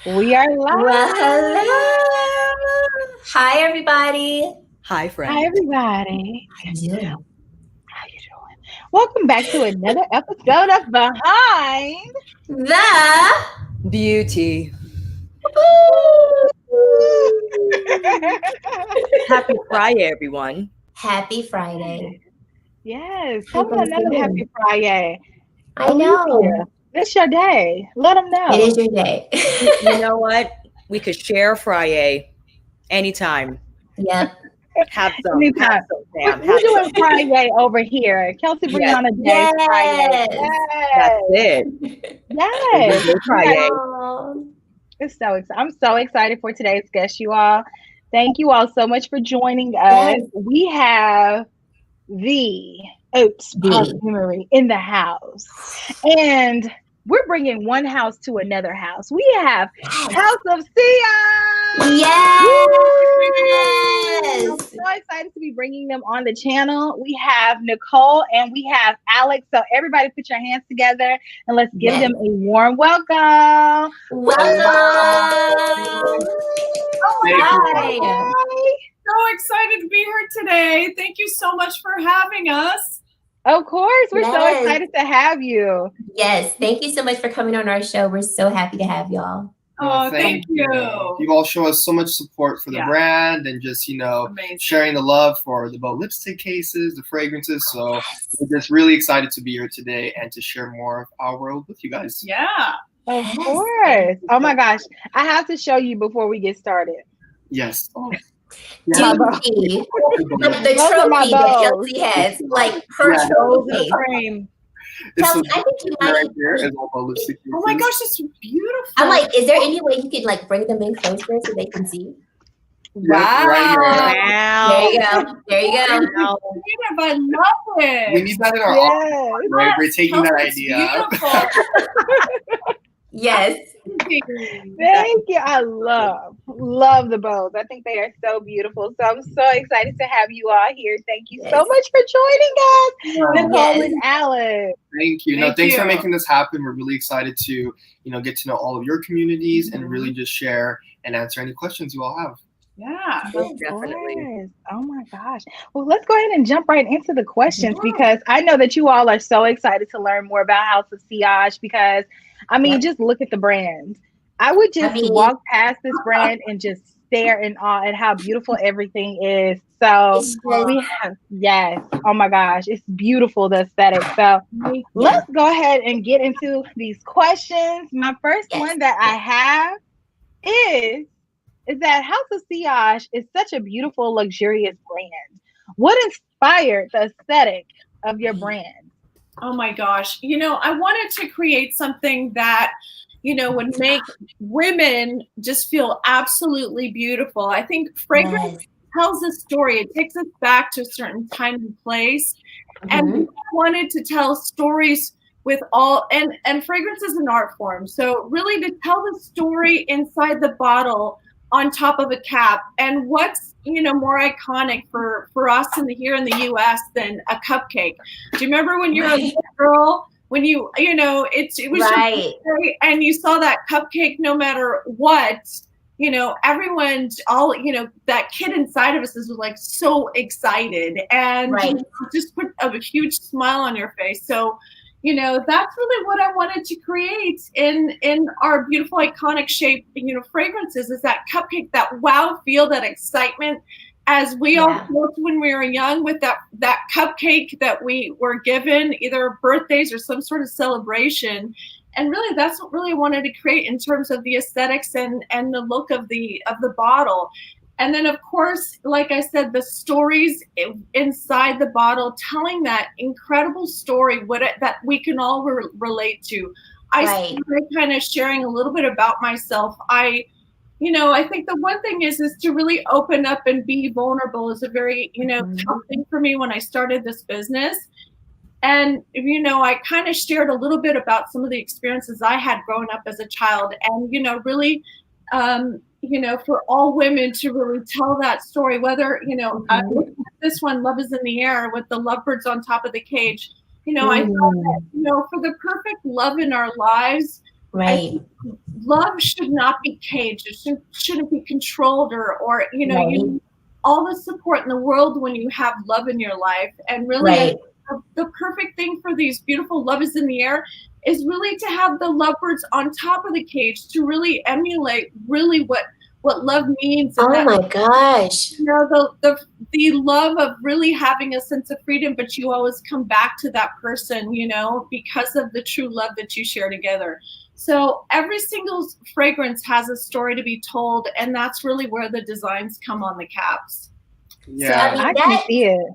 We are live. Well, hello. Hi, everybody. Hi, friend. Hi, everybody. How you doing? How you doing? Welcome back to another episode of Behind. The Beauty. Happy Friday, everyone. Happy Friday. Yes, How tell them you another doing? happy Friday. I know. It's your day. Let them know. It is your day. You know what? We could share Friday anytime. Yep. Have some. Anytime. Have some, Sam. We're doing Friday over here. Kelsey Brianna Day Friday. Yes. That's it. Yes. Good Friday. It's so exciting. I'm so excited for today's guest, you all. Thank you all so much for joining us. Yes. We have the haute parfumerie in the house. And we're bringing one house to another house. We have House of Sillage. Yes. I'm so excited to be bringing them on the channel. We have Nicole and we have Alex. So everybody put your hands together and let's give them a warm welcome. Welcome. Oh my Hi. God. So excited to be here today. Thank you so much for having us. Of course, we're so Yes. excited to have you. Yes. Thank you so much for coming on our show. We're so happy to have y'all. Oh, thank you. You all show us so much support for the Yeah. brand and just, Amazing. sharing the love for the both lipstick cases, the fragrances. So we're just really excited to be here today and to share more of our world with you guys. Yeah. Of Yes. course. Oh my gosh. I have to show you before we get started. Yes. Oh. My bow. Duty. The Those are my trophy that bows. Chelsea has, like her Yeah. trophy. Cream. It's Kelsey, I think you right might. here is all the lipstick Oh my cases. gosh, it's beautiful. I'm like, is there any way you could like bring them in closer so they can see? Yeah, right here. Wow. There you go. There you go. Wow. creative. I love it. We need that in our office, Yes. right? We're taking that It's idea. beautiful. Yes. Thank you. I love the bows. I think they are so beautiful. So I'm so excited to have you all here. Thank you so Yes. much for joining us, Nicole Yes. and Alex. Thank you. Thank Thanks for you. making this happen. We're really excited to, get to know all of your communities and really just share and answer any questions you all have. Yeah. Of Definitely. course. Oh my gosh. Well, let's go ahead and jump right into the questions Yeah. because I know that you all are so excited to learn more about House of Sillage because, I mean, Yep. just look at the brand. I would just mean- walk past this brand and just stare in awe at how beautiful everything is. So It's just- we have, yes. Oh my gosh. It's beautiful, the aesthetic. So let's go ahead and get into these questions. My first Yes. one that I have is that House of Sillage is such a beautiful, luxurious brand. What inspired the aesthetic of your brand? Oh my gosh. I wanted to create something that, would make women just feel absolutely beautiful. I think fragrance Yes. tells a story. It takes us back to a certain time and place. And Mhm. I wanted to tell stories with all and fragrance is an art form. So really to tell the story inside the bottle on top of a cap. And what's more iconic for us here in the US than a cupcake? Do you remember when you were a little girl? When it was your Right. birthday and you saw that cupcake, no matter what, everyone, all that kid inside of us is like so excited and Right. just put a huge smile on your face. So, that's really what I wanted to create in our beautiful iconic shape, fragrances is that cupcake, that wow feel, that excitement as we all Yeah. felt when we were young with that cupcake that we were given, either birthdays or some sort of celebration. And really, that's what really I wanted to create in terms of the aesthetics and the look of the bottle. And then, of course, like I said, the stories inside the bottle, telling that incredible story, that we can all relate to. I Right. started kind of sharing a little bit about myself. I think the one thing is to really open up and be vulnerable is a very, tough thing for me when I started this business. And, I kind of shared a little bit about some of the experiences I had growing up as a child and, really, for all women to really tell that story, whether, this one, Love is in the Air with the lovebirds on top of the cage. I thought that, for the perfect love in our lives, Right. Love should not be caged. It shouldn't be controlled or you know, Right. you need all the support in the world when you have love in your life. And really, Right. the perfect thing for these beautiful love is in the air is really to have the lovebirds on top of the cage to really emulate really what love means. And Oh my gosh. you know, the love of really having a sense of freedom, but you always come back to that person, you know, because of the true love that you share together. So every single fragrance has a story to be told, and that's really where the designs come on the caps. Yeah. So, I can see it.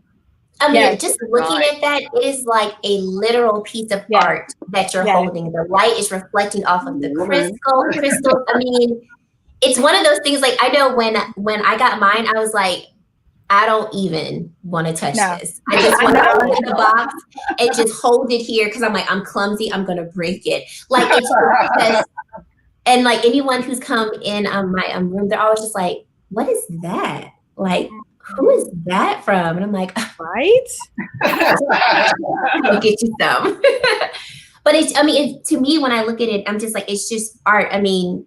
I mean, Yes. just looking at that, it is like a literal piece of Yes. art that you're Yes. holding. The light is reflecting off of the crystals. I mean, it's one of those things. Like, I know when I got mine, I was like, I don't even want to touch this. I just want to open the box and just hold it here because I'm like, I'm clumsy. I'm gonna break it. Like, it's just, and like anyone who's come in my room, they're always just like, what is that? Like, who is that from? And I'm like, Right? I'll get you some. But it's, I mean, to me, when I look at it, I'm just like, it's just art. I mean,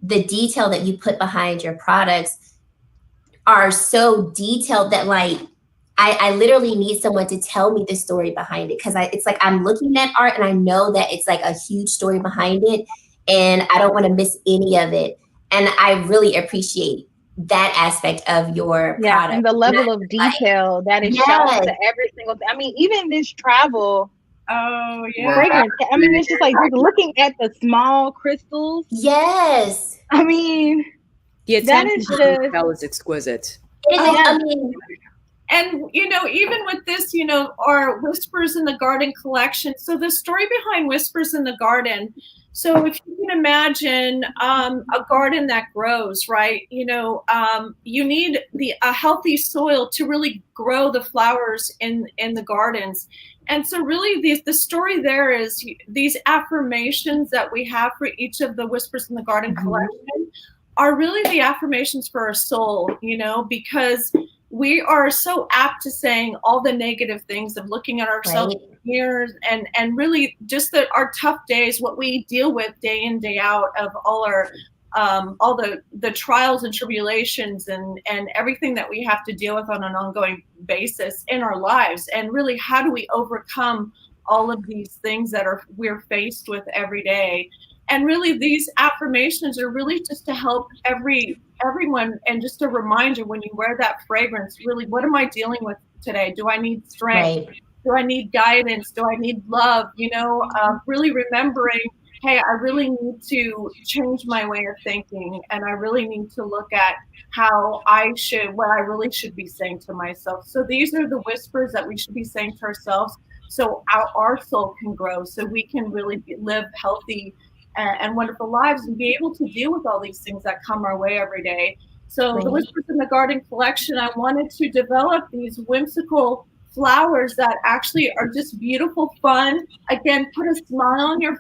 the detail that you put behind your products are so detailed that like, I literally need someone to tell me the story behind it. Because it's like, I'm looking at art and I know that it's like a huge story behind it. And I don't want to miss any of it. And I really appreciate that aspect of your product. And the level of detail that is shown to every single thing. I mean, even this travel fragrance. I mean, it's just like just looking at the small crystals. Yes. I mean, the attention to detail is exquisite. I mean, and you know, even with this, you know, our Whispers in the Garden collection. So the story behind Whispers in the Garden. So if you can imagine a garden that grows, right? You know, you need a healthy soil to really grow the flowers in the gardens. And so really the story there is these affirmations that we have for each of the Whispers in the Garden collection are really the affirmations for our soul, you know, because we are so apt to saying all the negative things of looking at ourselves in the mirrors and really just our tough days, what we deal with day in, day out of all our all the trials and tribulations and everything that we have to deal with on an ongoing basis in our lives. And really, how do we overcome all of these things that we're faced with every day? And really, these affirmations are really just to help everyone, and just a reminder when you wear that fragrance, really, what am I dealing with today? Do I need strength? Right. Do I need guidance? Do I need love? You know, really remembering, hey, I really need to change my way of thinking, and I really need to look at what I really should be saying to myself. So these are the whispers that we should be saying to ourselves, so our soul can grow, so we can really live healthy and wonderful lives and be able to deal with all these things that come our way every day. So the Whispers in the Garden collection, I wanted to develop these whimsical flowers that actually are just beautiful, fun. Again, put a smile on your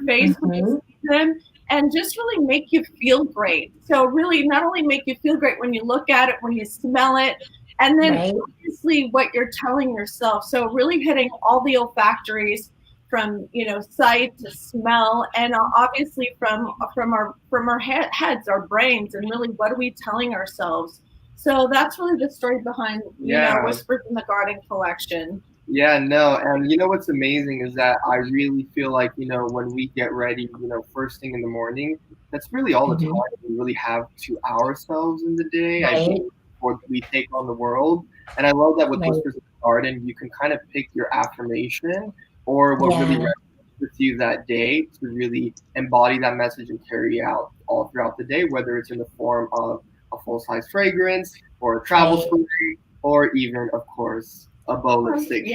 face when you see them, and just really make you feel great. So really not only make you feel great when you look at it, when you smell it, and then obviously what you're telling yourself. So really hitting all the olfactories, from, you know, sight to smell, and obviously from our heads, our brains, and really what are we telling ourselves. So that's really the story behind you know, Whispers in the Garden collection. Yeah, no, and you know what's amazing is that I really feel like, you know, when we get ready, you know, first thing in the morning, that's really all the time we really have to ourselves in the day. I think before we take on the world. And I love that with Whispers in the Garden, you can kind of pick your affirmation or what really resonates with you that day to really embody that message and carry out all throughout the day, whether it's in the form of a full-size fragrance or a travel spray, or even, of course, a bow lipstick.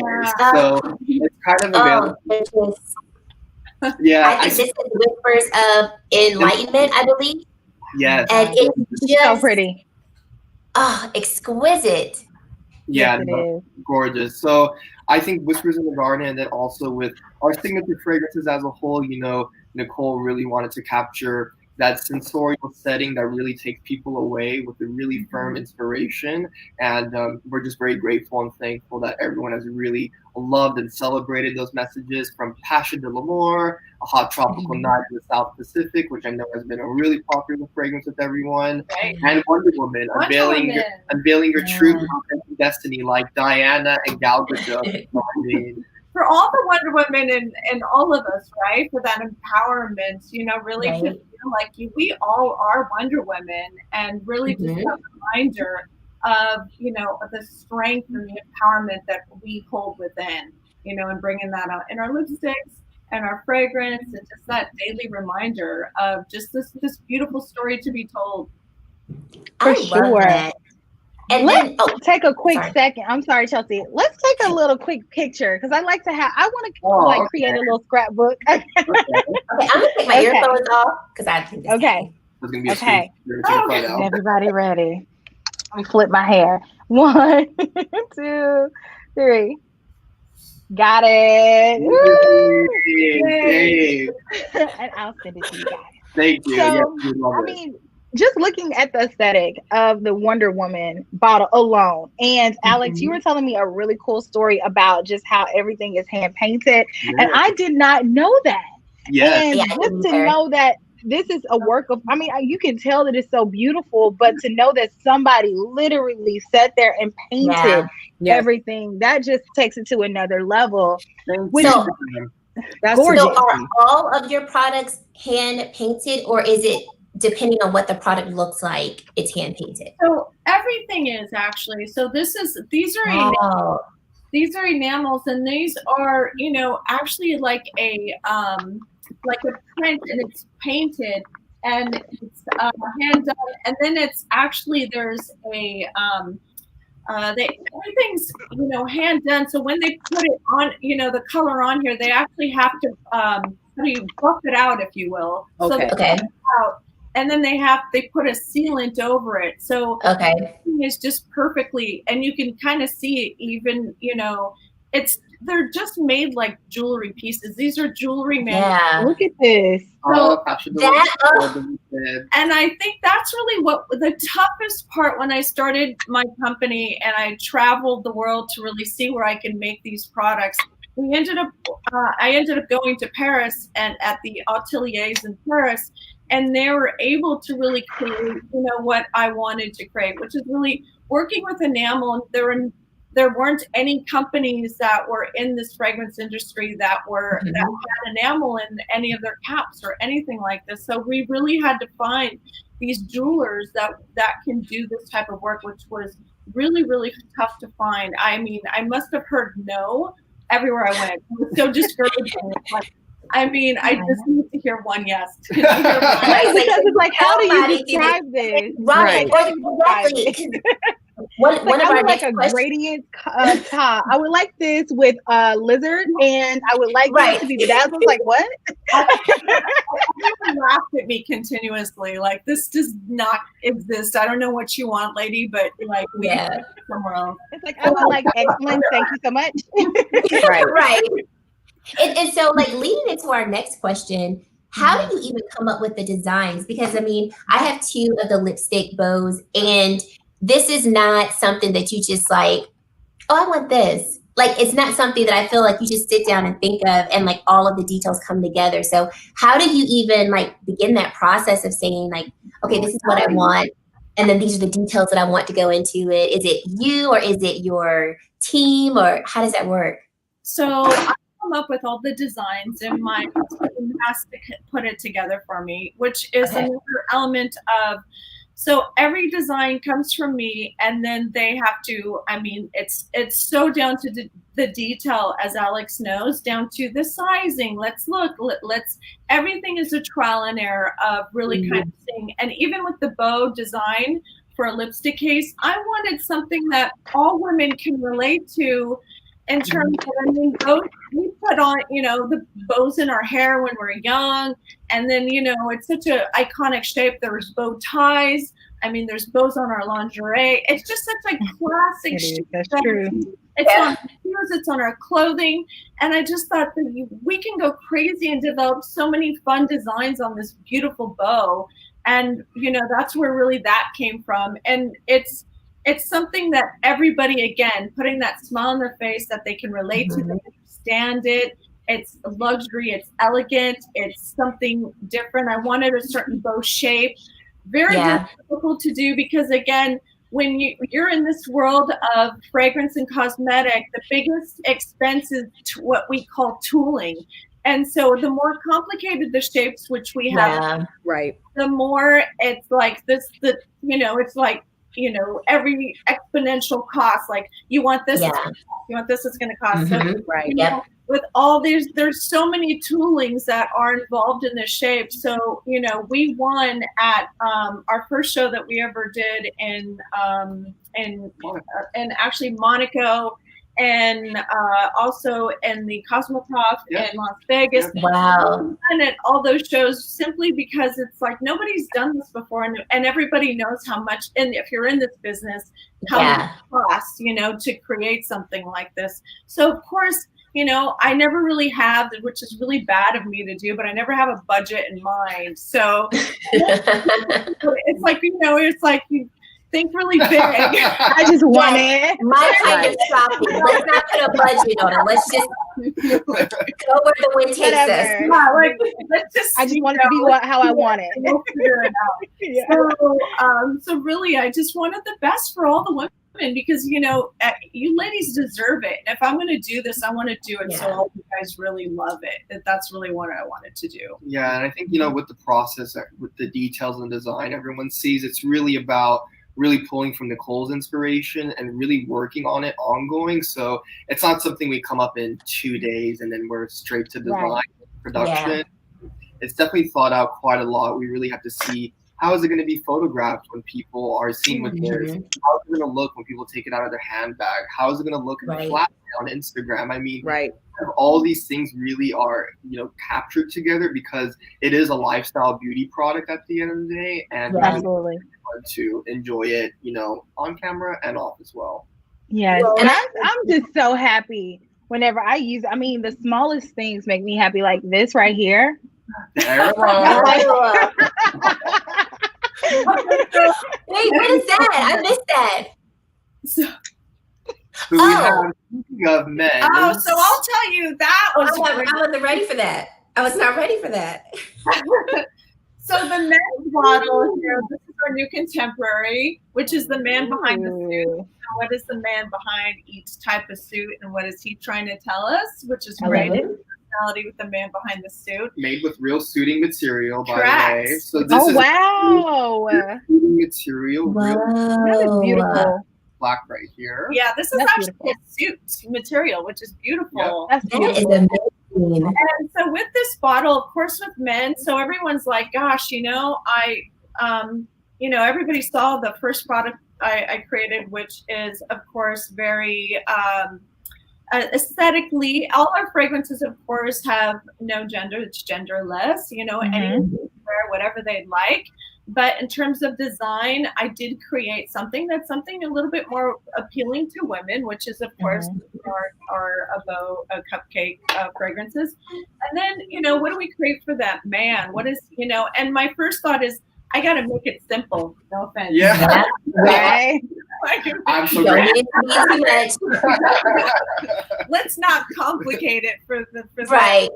So it's kind of available. I think this is Whispers of Enlightenment, I believe. Yes. And it's just so pretty. Oh, exquisite. Yeah, gorgeous. So I think Whispers in the Garden, and then also with our signature fragrances as a whole, you know, Nicole really wanted to capture that sensorial setting that really takes people away with a really firm inspiration. And we're just very grateful and thankful that everyone has really loved and celebrated those messages, from Passion de l'Amour a hot tropical night in the South Pacific, which I know has been a really popular fragrance with everyone, and Wonder Woman, unveiling your true destiny, like Diana and Gal Gadot. I mean, for all the Wonder Women and all of us, right? For that empowerment, really to feel like we all are Wonder Women, and really just a reminder of, the strength and the empowerment that we hold within, and bringing that out in our lipsticks and our fragrance, and just that daily reminder of just this beautiful story to be told. For sure. And let's take a quick second. I'm sorry, Chelsea. Let's take a little quick picture, because I want to create a little scrapbook. Okay, I'm gonna take my earphones off because I think this Okay. Everybody ready? I'm gonna flip my hair. 1, 2, 3. Got it. And I'll send it to you guys. Thank you. So, just looking at the aesthetic of the Wonder Woman bottle alone, and Alex, you were telling me a really cool story about just how everything is hand painted, and I did not know that. And just to know that this is a work of, you can tell that it's so beautiful, but to know that somebody literally sat there and painted everything, that just takes it to another level. That's gorgeous. So are all of your products hand painted, or is it depending on what the product looks like, it's hand painted? So everything is actually. So these are enamels, and these are, actually like a print, and it's painted, and it's hand done, and then it's actually there's a everything's hand done. So when they put it on, the color on here, they actually have to buff it out, if you will. Okay. So they out, and then they put a sealant over it. So everything is just perfectly, and you can kind of see it even, they're just made like jewelry pieces. These are jewelry made. Look at this. And I think that's really what the toughest part when I started my company and I traveled the world to really see where I can make these products. I ended up going to Paris and at the ateliers in Paris, and they were able to really create, what I wanted to create, which is really working with enamel. And there weren't any companies that were in this fragrance industry that had enamel in any of their caps or anything like this. So we really had to find these jewelers that can do this type of work, which was really, really tough to find. I must have heard no everywhere I went. It was so discouraging. I just need to hear one yes. Because it's like, how do you describe this? Right. Exactly. One of our next questions. Gradient top. I would like this with lizard, and I would like this to be bedazzled. Like, what? Everyone laughed at me continuously. Like, this does not exist. I don't know what you want, lady, but we somewhere else. It's like, I would like excellent. Thank you so much. Right. And so, leading into our next question, how do you even come up with the designs? Because I have 2 of the lipstick bows, and this is not something that you just I want this. It's not something that I feel like you just sit down and think of, and all of the details come together. So how do you even begin that process of saying okay, this is what I want, and then these are the details that I want to go into it? Is it you, or is it your team, or how does that work? So I come up with all the designs, and my team has to put it together for me, which is another element of. So every design comes from me, and then they have to, it's so down to the detail, as Alex knows, down to the sizing. Let's look, everything is a trial and error of really kind of seeing. And even with the bow design for a lipstick case, I wanted something that all women can relate to. In terms of, bows, we put on, the bows in our hair when we're young. And then, it's such an iconic shape. There's bow ties. There's bows on our lingerie. It's just such a classic shape. That's true. It's on our shoes, it's on our clothing. And I just thought that we can go crazy and develop so many fun designs on this beautiful bow. And, that's where really that came from. And it's something that everybody, again, putting that smile on their face that they can relate to, they understand it. it's luxury, it's elegant, it's something different. I wanted a certain bow shape. Very difficult to do because, again, when you're in this world of fragrance and cosmetic, the biggest expense is what we call tooling. And so the more complicated the shapes, which we have, right, the more it's like this, it's like, every exponential cost. Like you want this, you want this, it's going to cost. So, Right. With all these, there's so many toolings that are involved in this shape. So, we won at our first show that we ever did in actually Monaco, and also in the Cosmoprof in Las Vegas. Wow. And at all those shows simply because it's like nobody's done this before, and everybody knows how much, and if you're in this business, how much it costs, to create something like this. So of course, I never really have, which is really bad of me to do, but I never have a budget in mind. So it's like, it's like you think really big. I just want it. My kind of shopping. Let's not put a budget on it. Let's just go where the wind takes us. Yeah, let's just. I just want it to be how I want it. We'll figure it out. So really, I just wanted the best for all the women. Because you ladies deserve it. And if I'm going to do this, I want to do it so all you guys really love it. That's really what I wanted to do. Yeah, and I think with the process, with the details and design, everyone sees it's really about really pulling from Nicole's inspiration and really working on it ongoing. So it's not something we come up in 2 days and then we're straight to design production. Yeah. It's definitely thought out quite a lot. We really have to see. How is it going to be photographed when people are seen with theirs? How is it going to look when people take it out of their handbag? How is it going to look in the flat on Instagram? I mean, all these things really are, captured together because it is a lifestyle beauty product at the end of the day, and absolutely to enjoy it, on camera and off as well. Yes, and I'm just so happy whenever I use. I mean, the smallest things make me happy, like this right here. There Wait, what is that? I missed that. So we have, speaking of men. Oh, so I'll tell you that was. I wasn't ready for that. I was not ready for that. So the men's model here, this is our new contemporary, which is the man behind the suit. So what is the man behind each type of suit, and what is he trying to tell us? Which is great. With the man behind the suit, made with real suiting material, by the way. So this is suiting material. Wow, that is beautiful. Black right here. Yeah, this is actually a suit material, which is beautiful. Yep. That is amazing. And so with this bottle, of course, with men, so everyone's like, gosh, everybody saw the first product I created, which is, of course, very aesthetically. All our fragrances, of course, have no gender. It's genderless, anyone can wear whatever they'd like. But in terms of design, I did create something that's a little bit more appealing to women, which is, of course, our cupcake fragrances. And then, what do we create for that man? What is, and my first thought is, I got to make it simple. No offense. Yeah. Right. I'm so great. Let's not complicate it for right.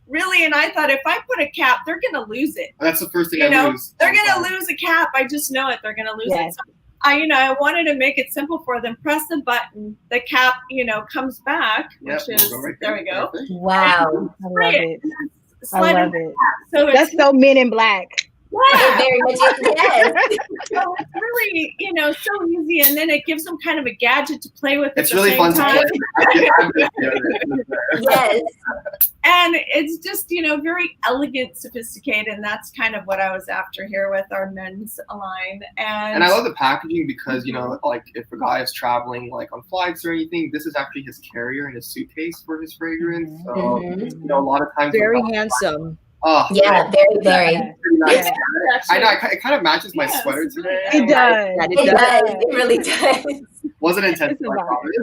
Really, and I thought if I put a cap, they're gonna lose it. That's the first thing I lose. They're gonna lose a cap. I just know it. They're gonna lose it. So I wanted to make it simple for them. Press the button, the cap, comes back, which is there we go. Wow, I love it. I love it. So that's so Men in Black. Yeah, very much yes. So it's really, so easy, and then it gives them kind of a gadget to play with. It's really fun to play. Yes. And it's just, very elegant, sophisticated, and that's kind of what I was after here with our men's line. And I love the packaging because, like if a guy is traveling like on flights or anything, this is actually his carrier and his suitcase for his fragrance. So, a lot of times. Very handsome. Oh, yeah, very, very. Nice. I know, it kind of matches my sweater today. It does. It does. It really does. Wasn't intentional, I promise.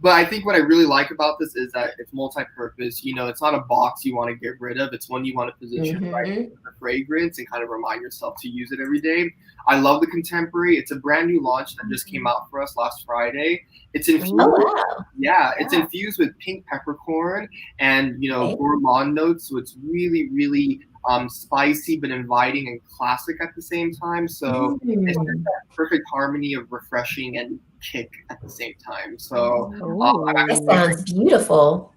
But I think what I really like about this is that it's multi-purpose. You know, it's not a box you want to get rid of. It's one you want to position right in the fragrance and kind of remind yourself to use it every day. I love the Contemporary. It's a brand new launch that just came out for us last Friday. It's infused. It's infused with pink peppercorn and, you know, gourmand notes. So it's really, really spicy but inviting and classic at the same time. So it's just that perfect harmony of refreshing and kick at the same time. So that sounds beautiful.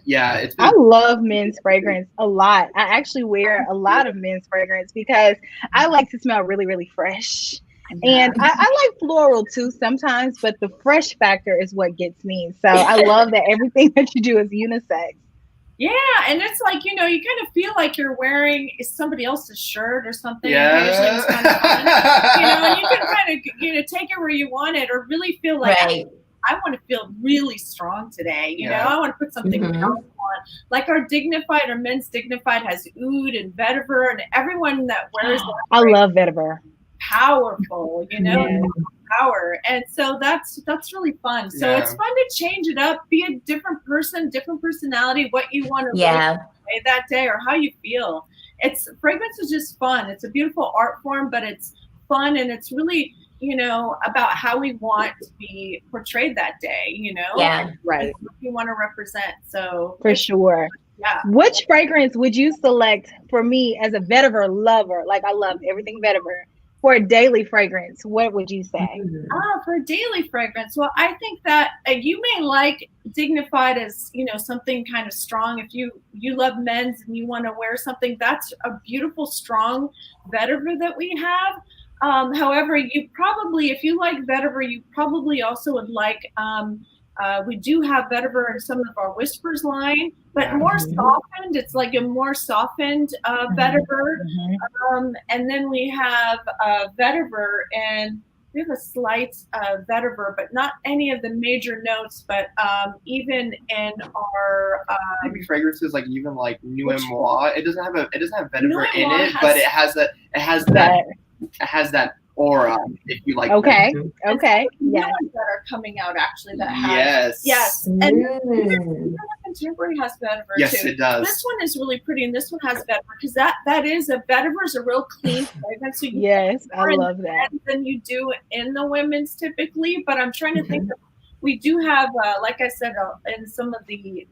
Yeah, I love men's fragrance a lot. I actually wear a lot of men's fragrance because I like to smell really, really fresh. And I like floral too sometimes, but the fresh factor is what gets me. So I love that everything that you do is unisex. Yeah, and it's like, you know, you kind of feel like you're wearing somebody else's shirt or something. Yeah. Occasionally it's kind of fun. You know, and you can kind of, you know, take it where you want it or really feel like, I want to feel really strong today. You know, I want to put something else on. Like our Dignified, our men's Dignified has oud and vetiver, and everyone that wears that. I love vetiver. Powerful, you know, power. And so that's really fun. So it's fun to change it up, be a different person, different personality, what you want to say that day or how you feel. Fragrance is just fun. It's a beautiful art form, but it's fun and it's really, you know, about how we want to be portrayed that day, you know? Yeah, right. What you want to represent. So for sure. Yeah. Which fragrance would you select for me as a vetiver lover? Like I love everything vetiver. For a daily fragrance, what would you say? For a daily fragrance, well, I think that you may like Dignified as, you know, something kind of strong. If you love men's and you want to wear something, that's a beautiful, strong vetiver that we have. However, you probably, if you like vetiver, you probably also would like, we do have vetiver in some of our Whispers line, but more softened. It's like a more softened vetiver. And then we have vetiver, and we have a slight vetiver, but not any of the major notes. But even in our maybe fragrances like even like Nuit Moi, it doesn't have vetiver in it, but it has that aura, if you like. Okay. New ones that are coming out actually that have and Contemporary has vetiver too. It does. This one is really pretty, and this one has vetiver because that is a vetiver is a real clean fragrance. So I love that. Than you do in the women's typically, but I'm trying to think of. We do have, like I said, in some of the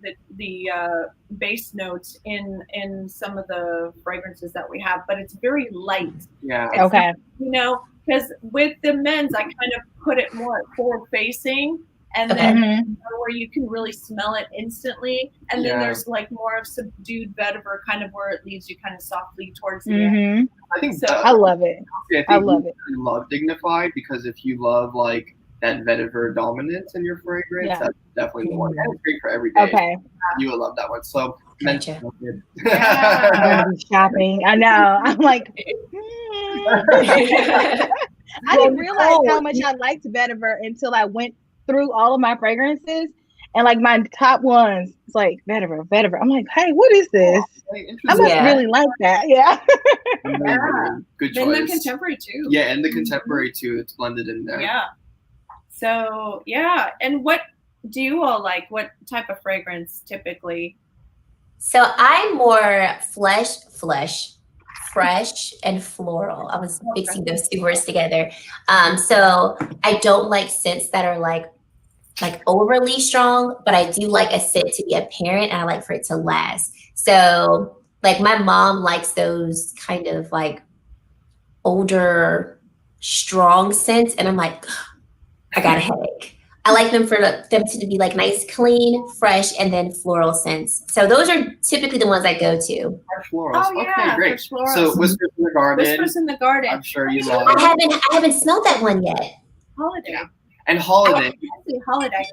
base notes in some of the fragrances that we have, but it's very light. Yeah. Okay. You know, because with the men's, I kind of put it more forward facing, and then where you can really smell it instantly, and then there's like more of subdued vetiver, kind of where it leaves you kind of softly towards the end. I think so. I love it. I love it. I love Dignified because if you love like that vetiver dominance in your fragrance, that's definitely the one. And it's great for every day. Okay. You would love that one. So Gotcha. Shopping. I know. I'm like, I didn't realize how much I liked vetiver until I went through all of my fragrances. And like my top ones, it's like vetiver. I'm like, hey, what is this? I must really like that. Yeah. Good choice. And the Contemporary too. Yeah, and the Contemporary too. It's blended in there. Yeah. So and what do you all like? What type of fragrance typically? So I'm more fresh, and floral. I was mixing those two words together. So I don't like scents that are like overly strong, but I do like a scent to be apparent, and I like for it to last. So like my mom likes those kind of like older, strong scents, and I'm like, I got a headache. I like them for them to be like nice, clean, fresh, and then floral scents. So those are typically the ones I go to. Fresh florals. Okay, great. So Whispers in the Garden. Whispers in the Garden. I'm sure you love. I haven't smelled that one yet. Holiday. And Holiday. Holiday.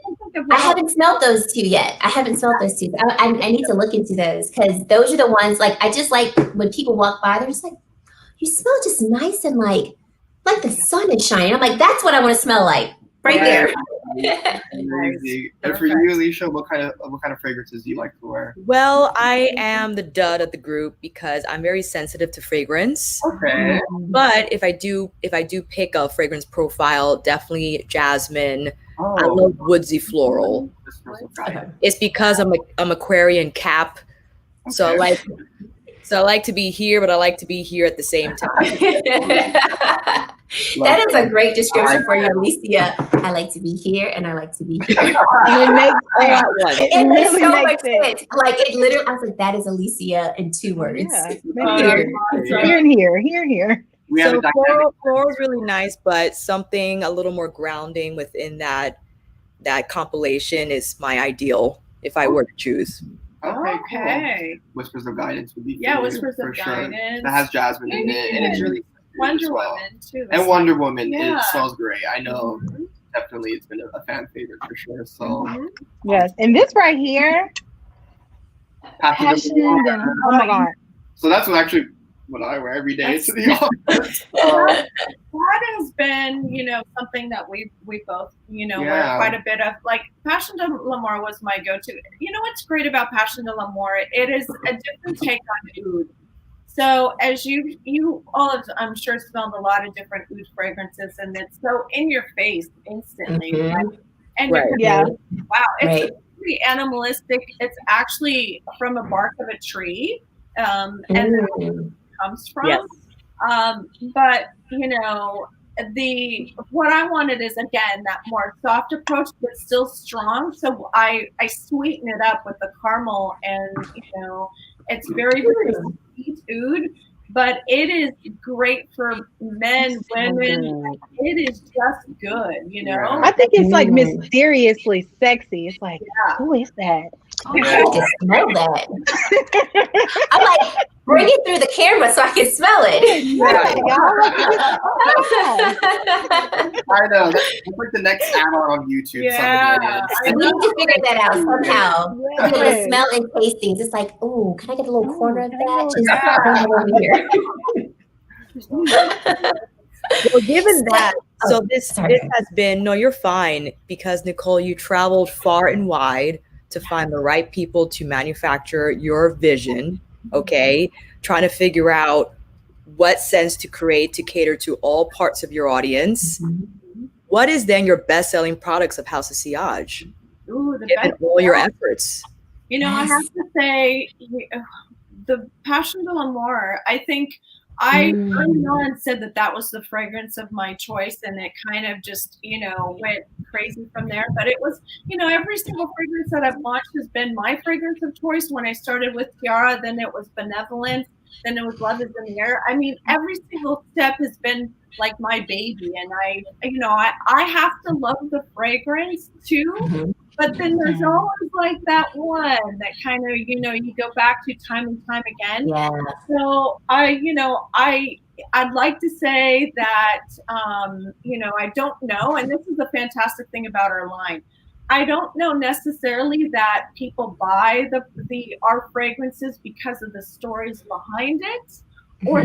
I haven't smelled those two yet. I need to look into those because those are the ones like I just like when people walk by, they're just like, you smell just nice and like the sun is shining. I'm like, that's what I want to smell like. Right there. Amazing. And for you, Alicia, what kind of fragrances do you like to wear? Well, I am the dud of the group because I'm very sensitive to fragrance. Okay. But if I do pick a fragrance profile, definitely jasmine. I Oh, love woodsy floral. this smells so good. It's because I'm Aquarian Cap, so I like to be here, but I like to be here at the same time. That is a great description for you, Alicia. I like to be here and I like to be here. And it makes It makes really so makes much sense. sense. Like it literally, I was like, that is Alicia in 2 words. Yeah. Here. We have So a dynamic. floral is really nice, but something a little more grounding within that compilation is my ideal if I were to choose. Okay, cool. Okay. Whispers of Guidance would be Yeah, for Whispers of sure. Guidance. That has jasmine in it, and it's really Wonder as well. Woman too. And Wonder Woman, Yeah. it smells great. I know, definitely, it's been a fan favorite for sure. So, Yes. And this right here, Passion de passion. Noir. Oh my God. So that's what I wear every day to the office. That has been, something that we both, wear quite a bit of. Like Passion de l'Amour was my go-to. You know what's great about Passion de l'Amour? It is a different take on oud. So as you all have, I'm sure, smelled a lot of different oud fragrances, and it's so in your face instantly. Right? And Yeah. wow, it's pretty animalistic. It's actually from a bark of a tree, and it comes from. Yes. But what I wanted is, again, that more soft approach, but still strong. So I sweeten it up with the caramel, and it's very, very sweet oud, but it is great for men, women. It is just good, I think it's like mysteriously sexy. It's like, who is that? I can smell that. I'm like, bring it through the camera so I can smell it. I know. That's like the next add-on on YouTube. Yeah. We need to figure that out somehow. The smell and tastings. It's like, oh, can I get a little corner of that? Just bring it over here. Well, given that, so this has been, no, you're fine, because Nicole, you traveled far and wide to find the right people to manufacture your vision, okay? Trying to figure out what scents to create to cater to all parts of your audience. What is then your best-selling products of House of Sillage? Given all your efforts. I have to say, the Passion de l'Amour, I think I early on said that was the fragrance of my choice, and it kind of just, went crazy from there. But it was, every single fragrance that I've launched has been my fragrance of choice. When I started with Tiara, then it was Benevolence, then it was Love is in the Air. I mean, every single step has been like my baby, and I have to love the fragrance too. But then there's always like that one that kind of, you go back to time and time again. Yeah. So I'd like to say that, I don't know. And this is the fantastic thing about our line. I don't know necessarily that people buy our fragrances because of the stories behind it, or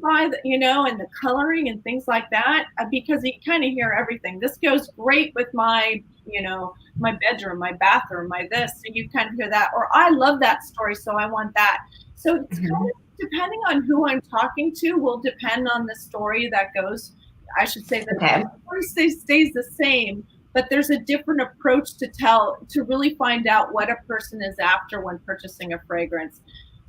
buy and the coloring and things like that, because you kind of hear everything. This goes great with my my bedroom, my bathroom, my this, so you kind of hear that, or I love that story, so I want that. So it's kind of depending on who I'm talking to, will depend on the story that goes. I should say that the story stays the same, but there's a different approach to tell, to really find out what a person is after when purchasing a fragrance.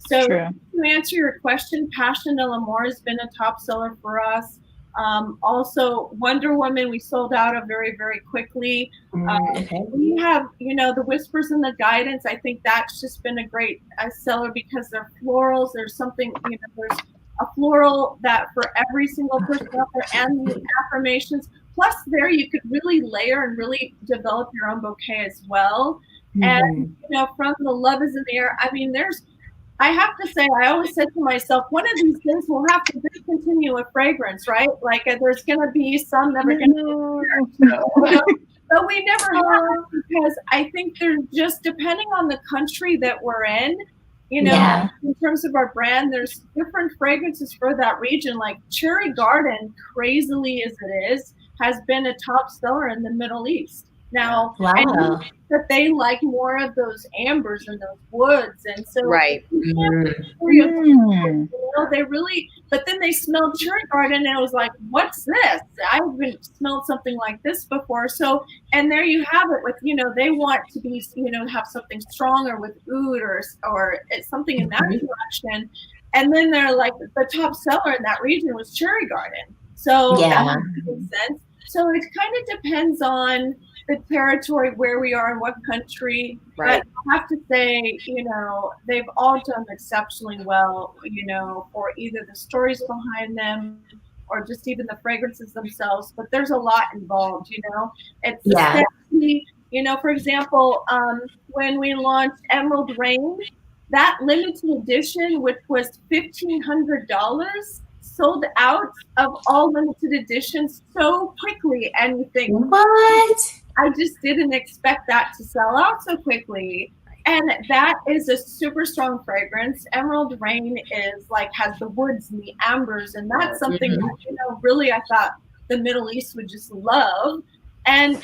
So to answer your question, Passion de l'Amour has been a top seller for us. Also, Wonder Woman, we sold out of very, very quickly. We have, the Whispers and the Guidance. I think that's just been a great seller because they're florals. There's something, there's a floral that for every single person out there, and the affirmations. Plus, there you could really layer and really develop your own bouquet as well. And, from the Love is in the Air, I mean, I have to say, I always said to myself, one of these days we'll have to discontinue a fragrance, right? Like there's going to be some that are going to but we never have, because I think there's just, depending on the country that we're in, in terms of our brand, there's different fragrances for that region. Like Cherry Garden, crazily as it is, has been a top seller in the Middle East. Now, Wow. and that they like more of those ambers and those woods, and so Right. they really. But then they smelled cherry garden, and it was like, "What's this? I haven't smelled something like this before." So, and there you have it. With they want to be have something stronger with oud or it's something in that direction, and then they're like the top seller in that region was cherry garden. So that makes sense. So it kind of depends on the territory, where we are, in what country. Right. But I have to say, they've all done exceptionally well, for either the stories behind them or just even the fragrances themselves. But there's a lot involved, It's especially, for example, when we launched Emerald Rain, that limited edition, which was $1,500, sold out of all limited editions so quickly. And you think, what? I just didn't expect that to sell out so quickly. And that is a super strong fragrance. Emerald Rain has the woods and the ambers, and that's something that, really I thought the Middle East would just love. And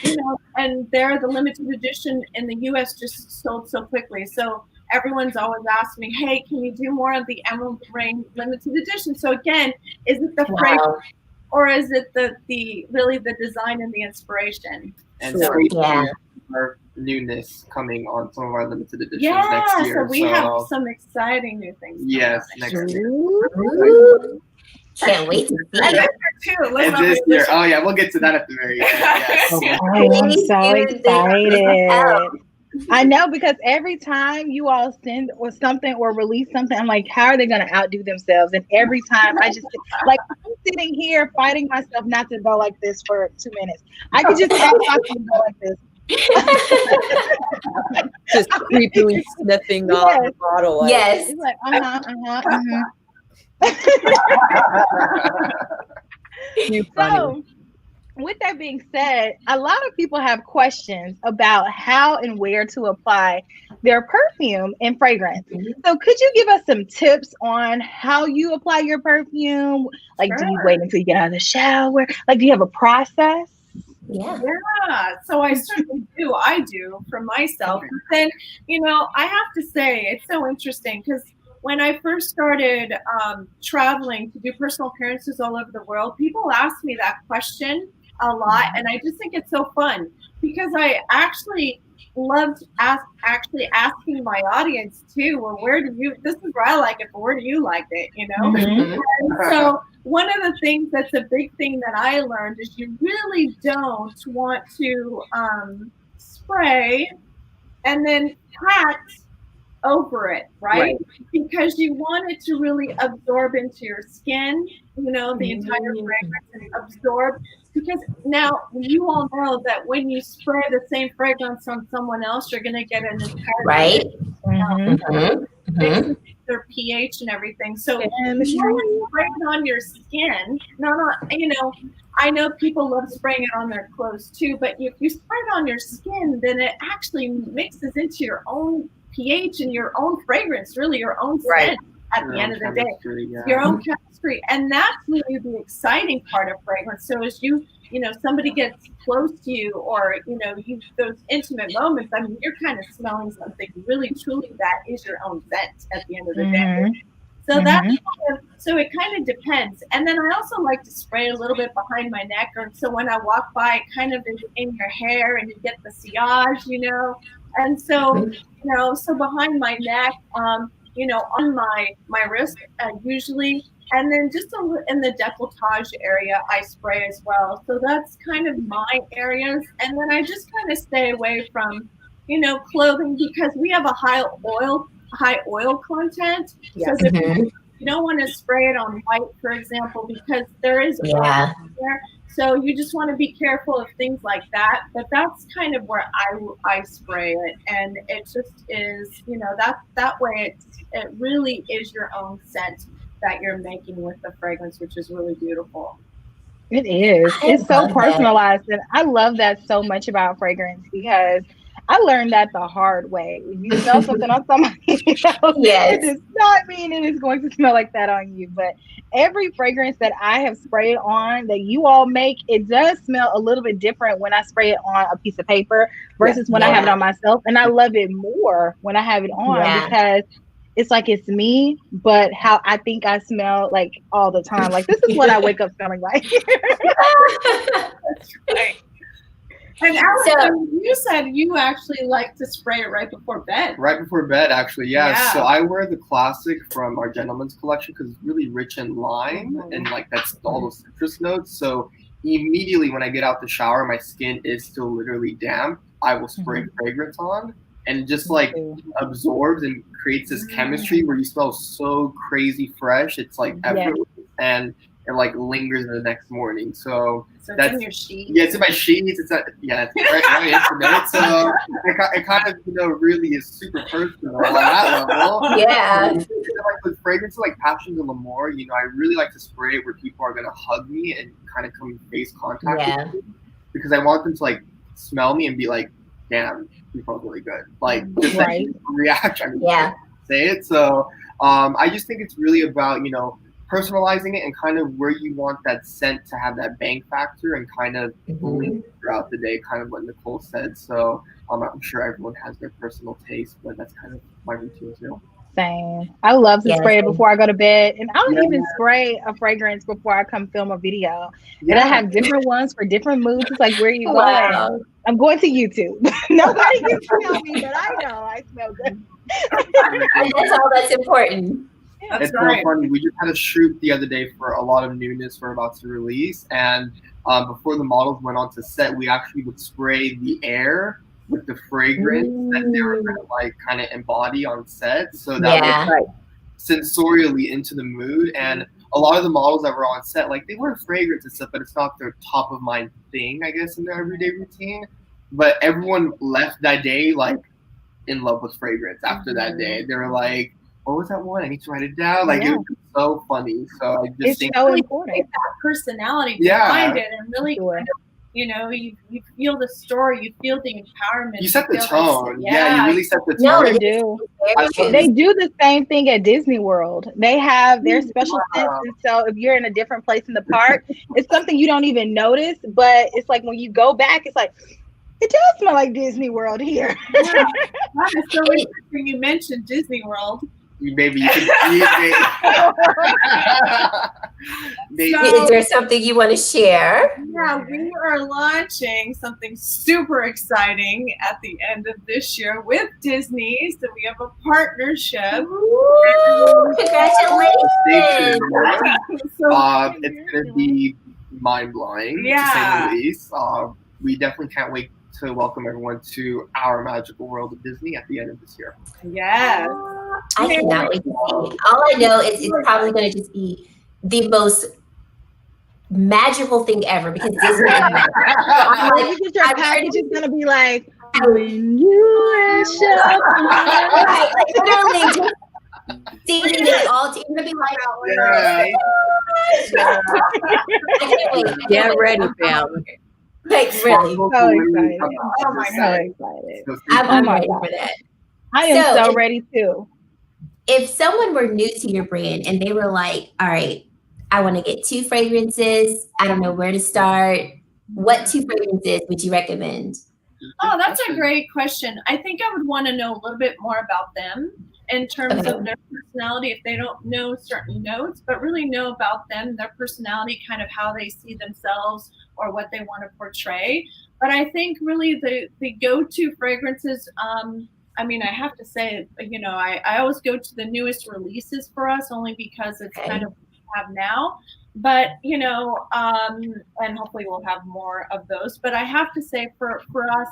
and the limited edition in the US just sold so quickly. So everyone's always asking me, hey, can you do more of the Emerald Rain limited edition? So again, is it the fragrance or is it the really the design and the inspiration? And our newness coming on some of our limited editions next year. So we have some exciting new things. Yes, next year. Can't wait to see it. And this year. Oh yeah, we'll get to that at the very end. Yes. I'm so excited. I know, because every time you all send or something or release something, I'm like, how are they going to outdo themselves? And every time I just I'm sitting here fighting myself not to go like this for 2 minutes. I could just stop talking and go like this. Just creepily sniffing on the bottle. Yes. It's like, So, with that being said, a lot of people have questions about how and where to apply their perfume and fragrance. So could you give us some tips on how you apply your perfume? Like, do you wait until you get out of the shower? Like, do you have a process? Yeah. So I certainly do. I do for myself. But then, I have to say, it's so interesting because when I first started traveling to do personal appearances all over the world, people ask me that question a lot, and I just think it's so fun because I actually loved asking my audience too. Well, this is where I like it, but where do you like it? And so one of the things that's a big thing that I learned is you really don't want to spray and then pat over it, right? Because you want it to really absorb into your skin, the entire fragrance and absorb. Because now you all know that when you spray the same fragrance on someone else, you're going to get an entire their pH and everything. So you want to spray it on your skin. I know people love spraying it on their clothes too, but if you spray it on your skin, then it actually mixes into your own pH and your own fragrance, really your own scent at the end of the day, your own chemistry. And that's really the exciting part of fragrance. So as somebody gets close to you or, those intimate moments, I mean, you're kind of smelling something really, truly that is your own scent at the end of the day. So so it kind of depends. And then I also like to spray a little bit behind my neck. Or so when I walk by, it kind of is in your hair and you get the sillage, And so, so behind my neck, on my wrist, usually, and then just in the décolletage area, I spray as well. So that's kind of my areas. And then I just kind of stay away from, clothing because we have a high oil content. Yes. So you don't want to spray it on white, for example, because there is oil there. So you just want to be careful of things like that. But that's kind of where I spray it. And it just is, that way it really is your own scent that you're making with the fragrance, which is really beautiful. It is. It's so personalized. And I love that so much about fragrance because I learned that the hard way. If you smell something on somebody else, it does not mean it is going to smell like that on you. But every fragrance that I have sprayed on that you all make, it does smell a little bit different when I spray it on a piece of paper versus when I have it on myself. And I love it more when I have it on because it's like it's me, but how I think I smell like all the time. Like this is what I wake up smelling like. That's right. And Alex, you said you actually like to spray it right before bed. Right before bed, actually, yeah. So I wear the classic from our gentleman's collection because it's really rich in lime and like that's all those citrus notes. So immediately when I get out the shower, my skin is still literally damp. I will spray fragrance on and it just like absorbs and creates this chemistry where you smell so crazy fresh. It's like effortless and it like lingers in the next morning. So that's in your sheets. Yeah, it's in my sheets. It's it's right intimate. So it kind of really is super personal on that level. Yeah. Like with fragrances like Passion de l'Amour, I really like to spray it where people are gonna hug me and kind of come in face contact with me because I want them to like smell me and be like, damn, you smell really good. Like just that reaction. Say it. So I just think it's really about personalizing it and kind of where you want that scent to have that bang factor and kind of throughout the day, kind of what Nicole said. So I'm sure everyone has their personal taste, but that's kind of my routine too. Same. I love to spray it before I go to bed. And I don't even spray a fragrance before I come film a video. And I have different ones for different moods. It's like, where are you going? I'm going to YouTube. Nobody can smell me, but I know I smell good. That's all that's important. Yeah, it's real funny. We just had a shoot the other day for a lot of newness we're about to release. And before the models went on to set, we actually would spray the air with the fragrance that they were going to like kind of embody on set. So that was sensorially into the mood. And a lot of the models that were on set, like they wear fragrance and stuff, but it's not their top of mind thing, I guess, in their everyday routine. But everyone left that day like in love with fragrance after that day. They were like, what was that one? I need to write it down. Like it was so funny. So I just think so important. That personality behind it and really you feel the story, you feel the empowerment. You set the tone. You really set the tone. They do. They do the same thing at Disney World. They have their special scents. And so if you're in a different place in the park, it's something you don't even notice. But it's like when you go back, it's like, it does smell like Disney World here. That is so interesting. You mentioned Disney World. Maybe you could. Is there something you want to share? Yeah, we are launching something super exciting at the end of this year with Disney. So we have a partnership. Woo, congratulations! It's going to be mind-blowing, to say the least. We definitely can't wait to welcome everyone to our magical world of Disney at the end of this year. Yes. I cannot wait to see it. All I know is it's probably going to just be the most magical thing ever because Disney is magical. Your package is going to be like, when you wish right, like literally just seeing it all. It's going to be like, I can't wait. Get ready, fam. Like really. So excited. Oh my God. I'm ready for that. I am so ready too. If someone were new to your brand and they were like, all right, I want to get 2 fragrances. I don't know where to start. What 2 fragrances would you recommend? Oh, that's a great question. I think I would want to know a little bit more about them in terms of their personality, if they don't know certain notes, but really know about them, their personality, kind of how they see themselves or what they want to portray. But I think really the go-to fragrances, I mean, I have to say, I always go to the newest releases for us only because it's kind of what we have now. But, and hopefully we'll have more of those. But I have to say for us,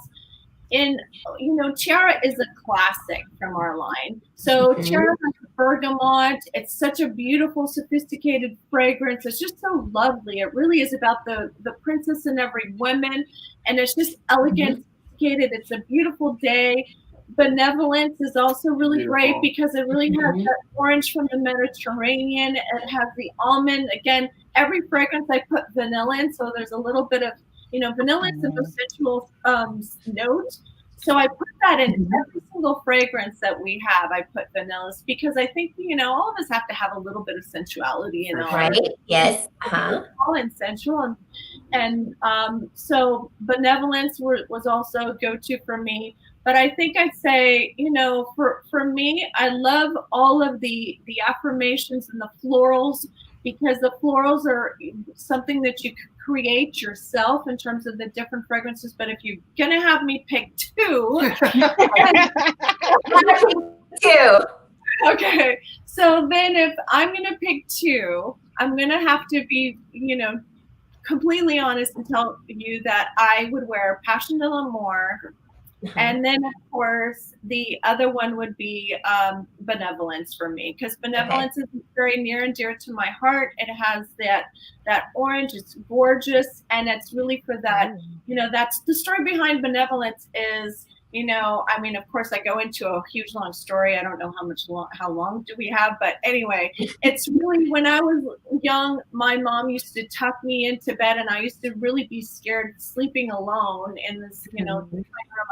Tiara is a classic from our line. So Tiara has bergamot. It's such a beautiful, sophisticated fragrance. It's just so lovely. It really is about the princess in every woman. And it's just elegant, sophisticated. It's a beautiful day. Benevolence is also really great because it really has that orange from the Mediterranean. It has the almond. Again, every fragrance I put vanilla in, so there's a little bit of, vanilla is the most sensual note. So I put that in every single fragrance that we have. I put vanillas because I think, all of us have to have a little bit of sensuality in our Right. Yes. all in sensual. And so benevolence was also a go-to for me. But I think I'd say, for me, I love all of the affirmations and the florals, because the florals are something that you could create yourself in terms of the different fragrances. But if you're gonna have me pick two, okay. So then if I'm gonna pick two, I'm gonna have to be, completely honest and tell you that I would wear Passion de l'Amour. And then, of course, the other one would be benevolence for me, because benevolence is very near and dear to my heart. It has that orange. It's gorgeous, and it's really for that. That's the story behind benevolence. Is of course, I go into a huge long story. I don't know how long do we have, but anyway, it's really, when I was young, my mom used to tuck me into bed, and I used to really be scared sleeping alone in this, room.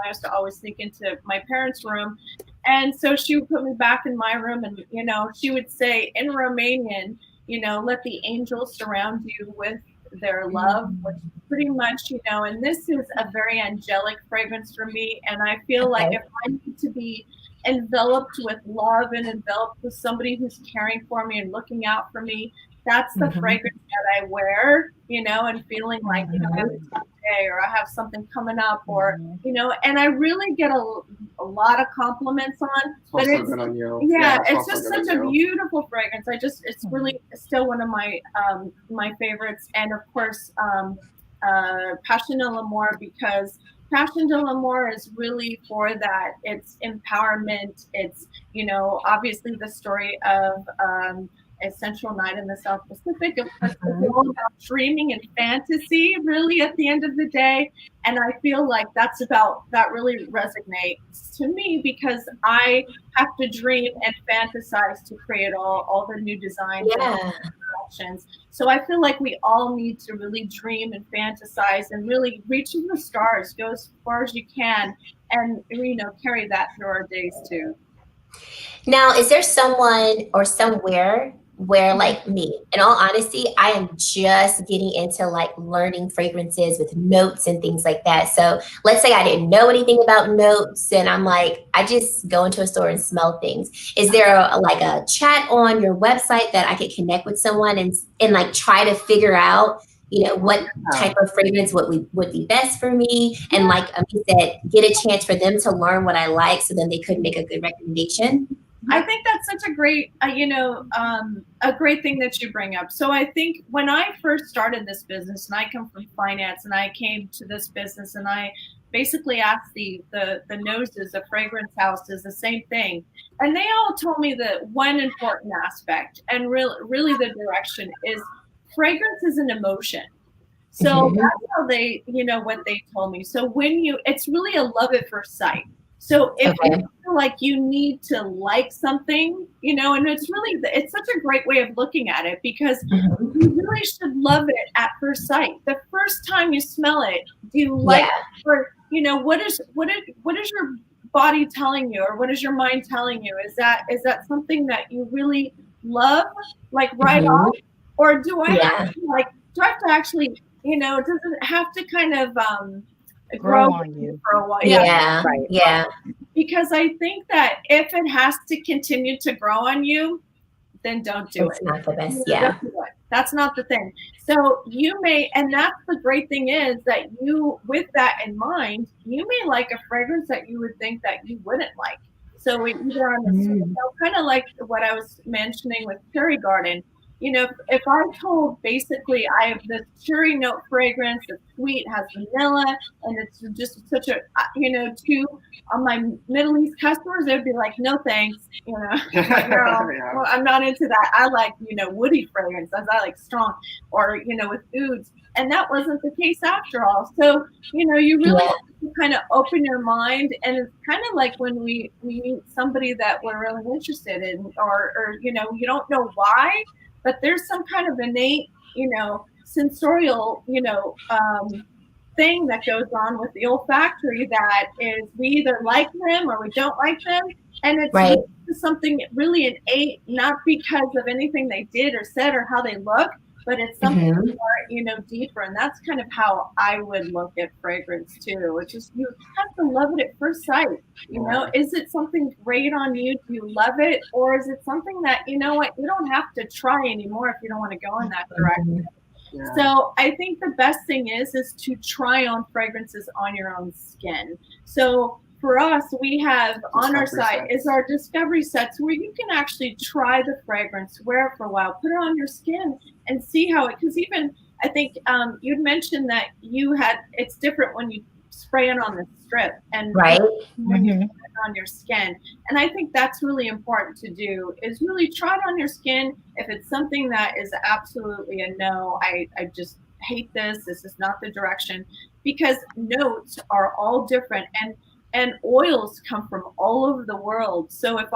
I used to always sneak into my parents' room, and so she would put me back in my room, and she would say in Romanian, let the angels surround you with their love, which pretty much, and this is a very angelic fragrance for me. And I feel like if I need to be enveloped with love and enveloped with somebody who's caring for me and looking out for me, that's the fragrance that I wear, and feeling like, I have a tough day, or I have something coming up, or, and I really get a lot of compliments on, but it's just such a beautiful fragrance. It's really still one of my favorites. And of course, Passion de l'Amour, because Passion de l'Amour is really for that. It's empowerment. It's, obviously the story of a sensual night in the South Pacific. Of course, it's all about dreaming and fantasy, really, at the end of the day. And I feel like that really resonates to me, because I have to dream and fantasize to create all the new designs and collections. So I feel like we all need to really dream and fantasize and really reach for the stars, go as far as you can, and carry that through our days too. Now, is there someone or somewhere where, like me, in all honesty, I am just getting into learning fragrances with notes and things like that. So let's say I didn't know anything about notes, and I'm like, I just go into a store and smell things. Is there a chat on your website that I could connect with someone and try to figure out, what type of fragrance would be best for me? And like you said, get a chance for them to learn what I like, so then they could make a good recommendation. I think that's such a great, a great thing that you bring up. So I think when I first started this business, and I come from finance, and I came to this business, and I basically asked the noses of fragrance houses the same thing, and they all told me that one important aspect, and really the direction, is fragrance is an emotion. So that's how they, what they told me. So it's really a love at first sight. So if you feel like you need to like something, and it's such a great way of looking at it, because you really should love it at first sight. The first time you smell it, do you like it? Or, what is your body telling you, or what is your mind telling you? Is that something that you really love, right off? Or do I have to actually, does it have to kind of grow on you for a while? Yeah. Because I think that if it has to continue to grow on you, then don't do it. It's not the best. That's not the thing. So you may, and that's the great thing, is that you, with that in mind, you may like a fragrance that you would think that you wouldn't like. So either on the kind of like what I was mentioning with Cherry Garden. If I told, basically, I have this cherry note fragrance, it's sweet, has vanilla, and it's just such a, to my Middle East customers, they'd be like, no thanks, well, I'm not into that. I like, woody fragrances. I like strong, or, with ouds. And that wasn't the case after all. So, you really have to kind of open your mind. And it's kind of like when we meet somebody that we're really interested in, or you don't know why, but there's some kind of innate, sensorial, thing that goes on with the olfactory that is we either like them or we don't like them. And it's something really innate, not because of anything they did or said or how they look, but it's something more, deeper. And that's kind of how I would look at fragrance too, which is you have to love it at first sight. Is it something great on you? Do you love it? Or is it something that, you don't have to try anymore if you don't want to go in that direction. Yeah. So I think the best thing is to try on fragrances on your own skin. So for us, we have on our site is our discovery sets where you can actually try the fragrance, wear it for a while, put it on your skin and see how it, because even I think you'd mentioned that it's different when you spray it on the strip and when you put it on your skin. And I think that's really important to do is really try it on your skin. If it's something that is absolutely a no, I just hate this is not the direction, because notes are all different and oils come from all over the world. So if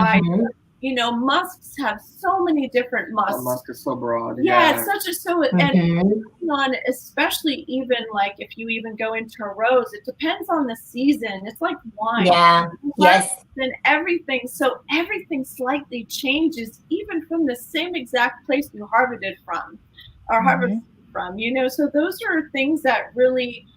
musks have so many different musks. Musk is so broad. Yeah, it's and on, especially even like if you even go into a rose, it depends on the season. It's like wine. Yeah. Yes. And everything. So everything slightly changes, even from the same exact place you harvested from. So those are things that really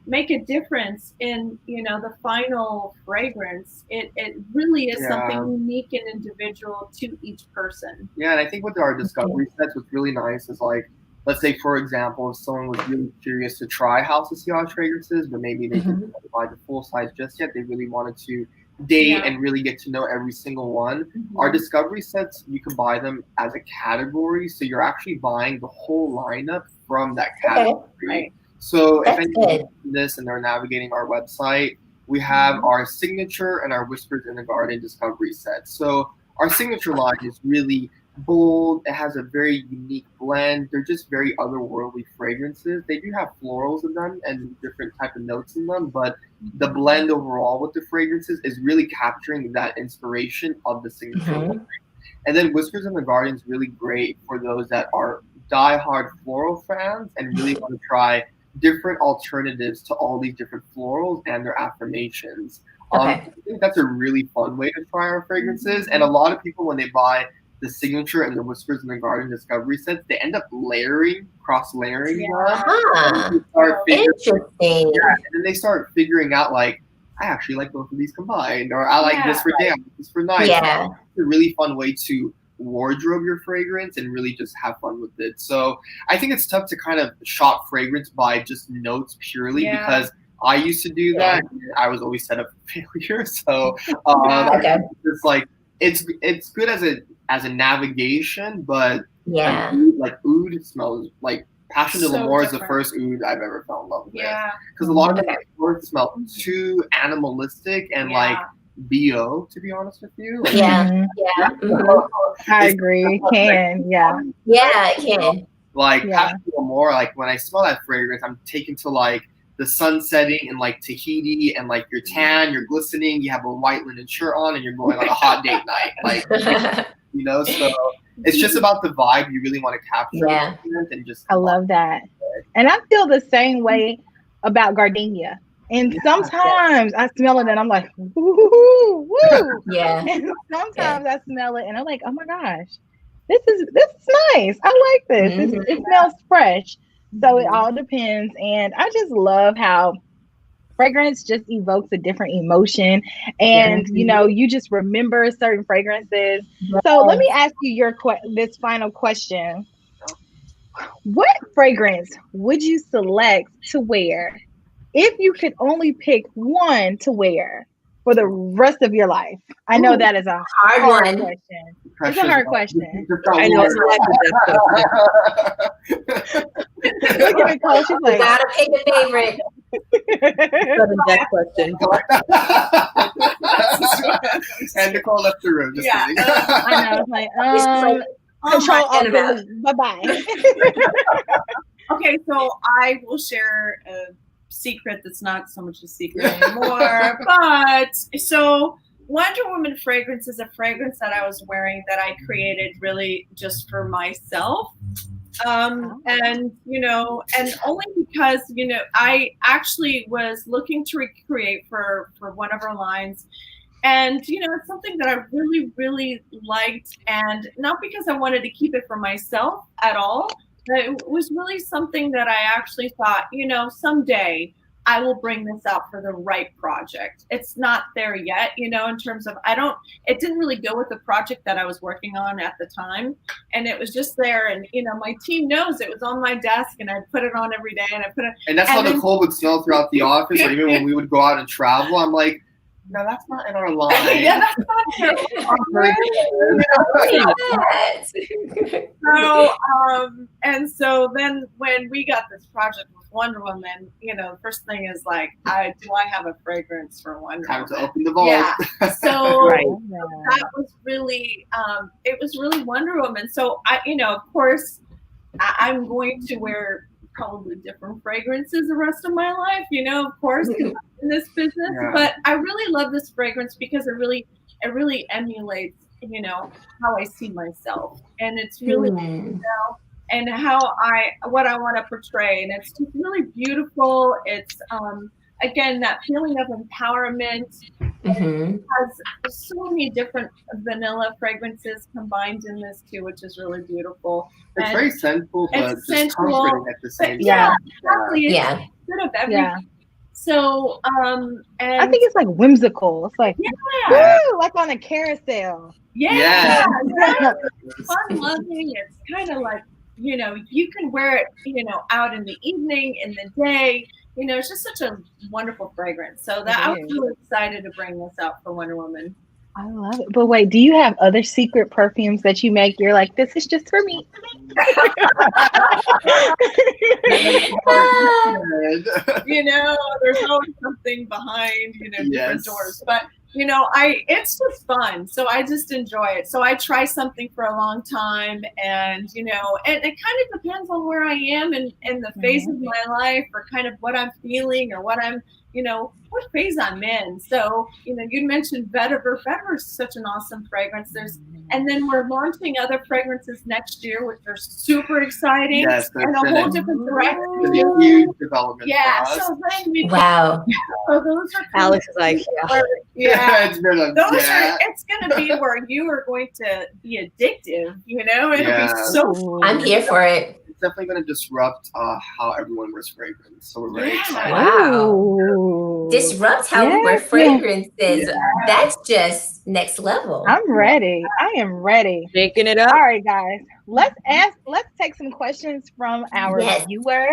make a difference in the final fragrance. It really is something unique and individual to each person. Yeah, and I think with our discovery sets, what's really nice is like, let's say for example, if someone was really curious to try House of Sillage fragrances, but maybe they didn't buy the full size just yet, they really wanted to date and really get to know every single one. Our discovery sets, you can buy them as a category, so you're actually buying the whole lineup from that category. Right. So if anyone this and they're navigating our website, we have our signature and our Whispers in the Garden discovery set. So our signature line is really bold. It has a very unique blend. They're just very otherworldly fragrances. They do have florals in them and different type of notes in them, but the blend overall with the fragrances is really capturing that inspiration of the signature. And then Whispers in the Garden is really great for those that are diehard floral fans and really want to try different alternatives to all these different florals and their affirmations. I think that's a really fun way to try our fragrances. And a lot of people, when they buy the signature and the Whispers in the Garden discovery sets, they end up cross-layering them. Interesting. And then they start figuring out like, I actually like both of these combined, or I like this for day, I like this for night. Yeah. So it's a really fun way to wardrobe your fragrance and really just have fun with it. So I think it's tough to kind of shop fragrance by just notes purely because I used to do that. And I was always set up for failure. So it's like it's good as a navigation, but like oud smells like Passion de l'Amour is the first oud I've ever fell in love with. Because a lot of them smell too animalistic and like BO, to be honest with you. I agree. It can. It can. Like Passion de l'Amour, like when I smell that fragrance, I'm taken to like the sun setting in like Tahiti, and like you're tan, you're glistening, you have a white linen shirt on, and you're going on a hot date night. Like so it's just about the vibe you really want to capture. And just I love that. And I feel the same way about gardenia. And sometimes I smell it and I'm like, woo. And sometimes I smell it and I'm like, oh my gosh, this is nice. I like this. It smells fresh. So it all depends. And I just love how fragrance just evokes a different emotion. And, you just remember certain fragrances. So let me ask you this final question. What fragrance would you select to wear if you could only pick one to wear for the rest of your life? I know that is a hard question. It's a hard question. I know it's Look at Nicole. She's like, you gotta pick a favorite. That question. And Nicole left the room. I know. It's like, control alt delete. Bye-bye. Okay, so I will share a secret that's not so much a secret anymore. But so Wonder Woman fragrance is a fragrance that I was wearing that I created really just for myself. And, and only because, I actually was looking to recreate for one of our lines. And, it's something that I really, really liked. And not because I wanted to keep it for myself at all, but it was really something that I actually thought, someday I will bring this out for the right project. It's not there yet, in terms of, it didn't really go with the project that I was working on at the time. And it was just there. And, my team knows it was on my desk and I'd put it on every day And that's how Nicole would smell throughout the office, or even when we would go out and travel. I'm like, no, that's not in our line. Yeah, that's not here. So then when we got this project with Wonder Woman, the first thing is like, do I have a fragrance for Wonder Woman? Time to open the vault. Yeah. So that was really, it was really Wonder Woman. So of course, I'm going to wear probably different fragrances the rest of my life, of course, in this business. Yeah. But I really love this fragrance because it really emulates, how I see myself. And it's really, and what I want to portray. And it's just really beautiful. It's, again, that feeling of empowerment. It has so many different vanilla fragrances combined in this too, which is really beautiful. It's very sensual, but just comforting at the same time. Yeah, exactly. It's sort of everything. Yeah. So, and I think it's like whimsical. It's like, woo, like on a carousel. Yeah. It's fun loving. It's kind of like, you can wear it, out in the evening, in the day. It's just such a wonderful fragrance. So that I was really excited to bring this out for Wonder Woman. I love it. But wait, do you have other secret perfumes that you make? You're like, this is just for me. There's always something behind, different doors. But it's just fun. So I just enjoy it. So I try something for a long time, and and it kind of depends on where I am in the phase of my life, or kind of what I'm feeling, or what I'm, what phase I'm in. So, you mentioned Vetiver. Vetiver is such an awesome fragrance. And then we're launching other fragrances next year, which are super exciting. Yes, and a whole different direction. It's a huge development. Yeah. For us. So then wow. So those are Alex is like, it's going to be where you are going to be addictive, It'll be so fun. I'm here for it. Definitely going to disrupt how everyone wears fragrance. So we're very excited. Wow. Disrupt how we wear fragrances. Yeah. That's just next level. I'm ready. I am ready. Shaking it up. All right, guys. Let's take some questions from our viewers.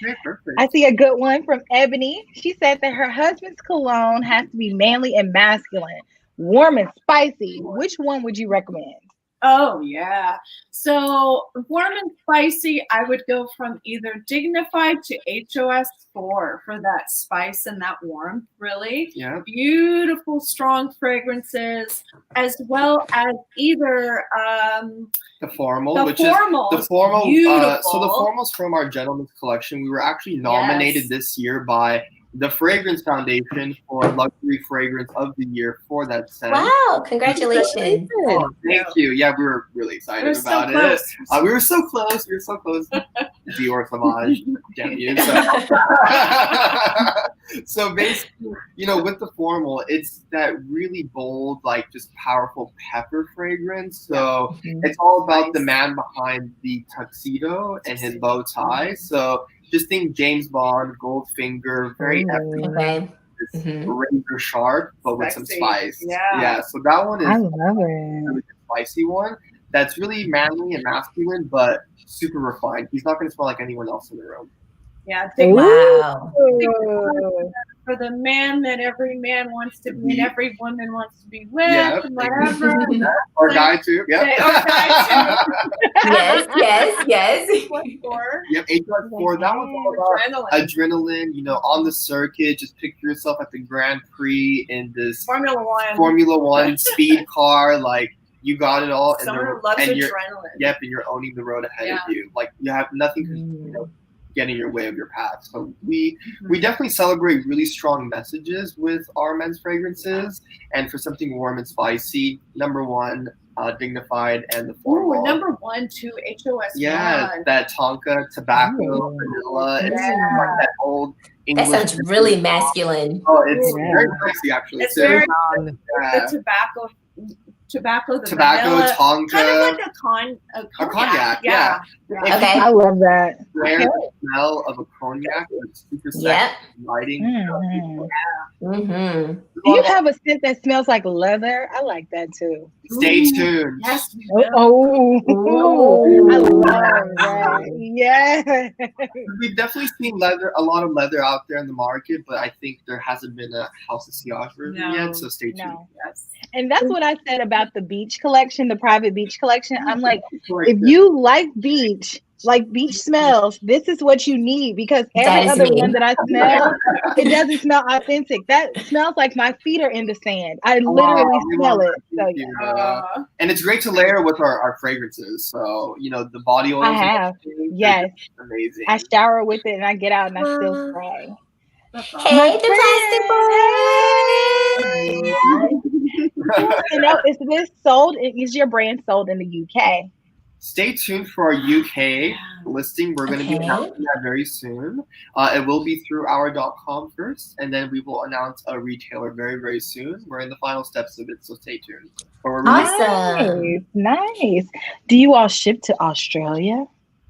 Okay, perfect. I see a good one from Ebony. She said that her husband's cologne has to be manly and masculine, warm and spicy. Which one would you recommend? Oh, yeah. So warm and spicy, I would go from either Dignified to HOS 4 for that spice and that warmth, really. Yeah. Beautiful, strong fragrances, as well as either the formal, so the formals from our gentleman's collection. We were actually nominated this year by the Fragrance Foundation for Luxury Fragrance of the Year for that scent. Wow, congratulations. Oh, thank you. Yeah, we were really excited about it. We were so close. We were so close. Dior Sauvage. Damn you. So basically, with the formal, it's that really bold, like just powerful pepper fragrance. So it's all about the man behind the tuxedo and his bow tie. So just think James Bond, Goldfinger, very epic, razor sharp, but with some spice. Yeah. So that one is I love it. Really spicy one. That's really manly and masculine, but super refined. He's not going to smell like anyone else in the room. Yeah. Wow. For the man that every man wants to be and every woman wants to be with, whatever. Or guy too. Yep. Yes. Yep, HOS 4. That one's all about adrenaline, on the circuit. Just picture yourself at the Grand Prix in this Formula One speed car. Like, you got it all. Someone loves adrenaline. Yep, and you're owning the road ahead of you. Like, you have nothing get in your way of your path. So we definitely celebrate really strong messages with our men's fragrances. And for something warm and spicy, number one, dignified, and the Ooh, formal. number 1 too, HOS. Yeah, that Tonka tobacco vanilla. It's like that old English. That sounds really masculine. Oh, it's very sexy actually. It's too. very Yeah. the tobacco, the Tobacco, vanilla, Tonka. kind of like a cognac. Yeah. Okay. I love that. Where the smell of a cognac is super sexy, lighting. Mm-hmm. Do you have a scent that smells like leather? I like that too. Stay tuned. Yes. I love that. Yeah. We've definitely seen a lot of leather out there in the market, but I think there hasn't been a House of Sillage version yet, so stay tuned. No. Yes. And that's what I said about the beach collection, the private beach collection. I'm like, if you like beach smells, this is what you need, because every other one that I smell, it doesn't smell authentic. That smells like my feet are in the sand. I literally smell it. So, and it's great to layer with our fragrances. So, the body oil. I have. Yes. Amazing. I shower with it and I get out and I still spray. Hey, the plastic boy. Is this sold? Is your brand sold in the UK? Stay tuned for our UK listing. We're going to be announcing that very soon. It will be through our.com first, and then we will announce a retailer very, very soon. We're in the final steps of it, so stay tuned. Awesome. Nice. Do you all ship to Australia?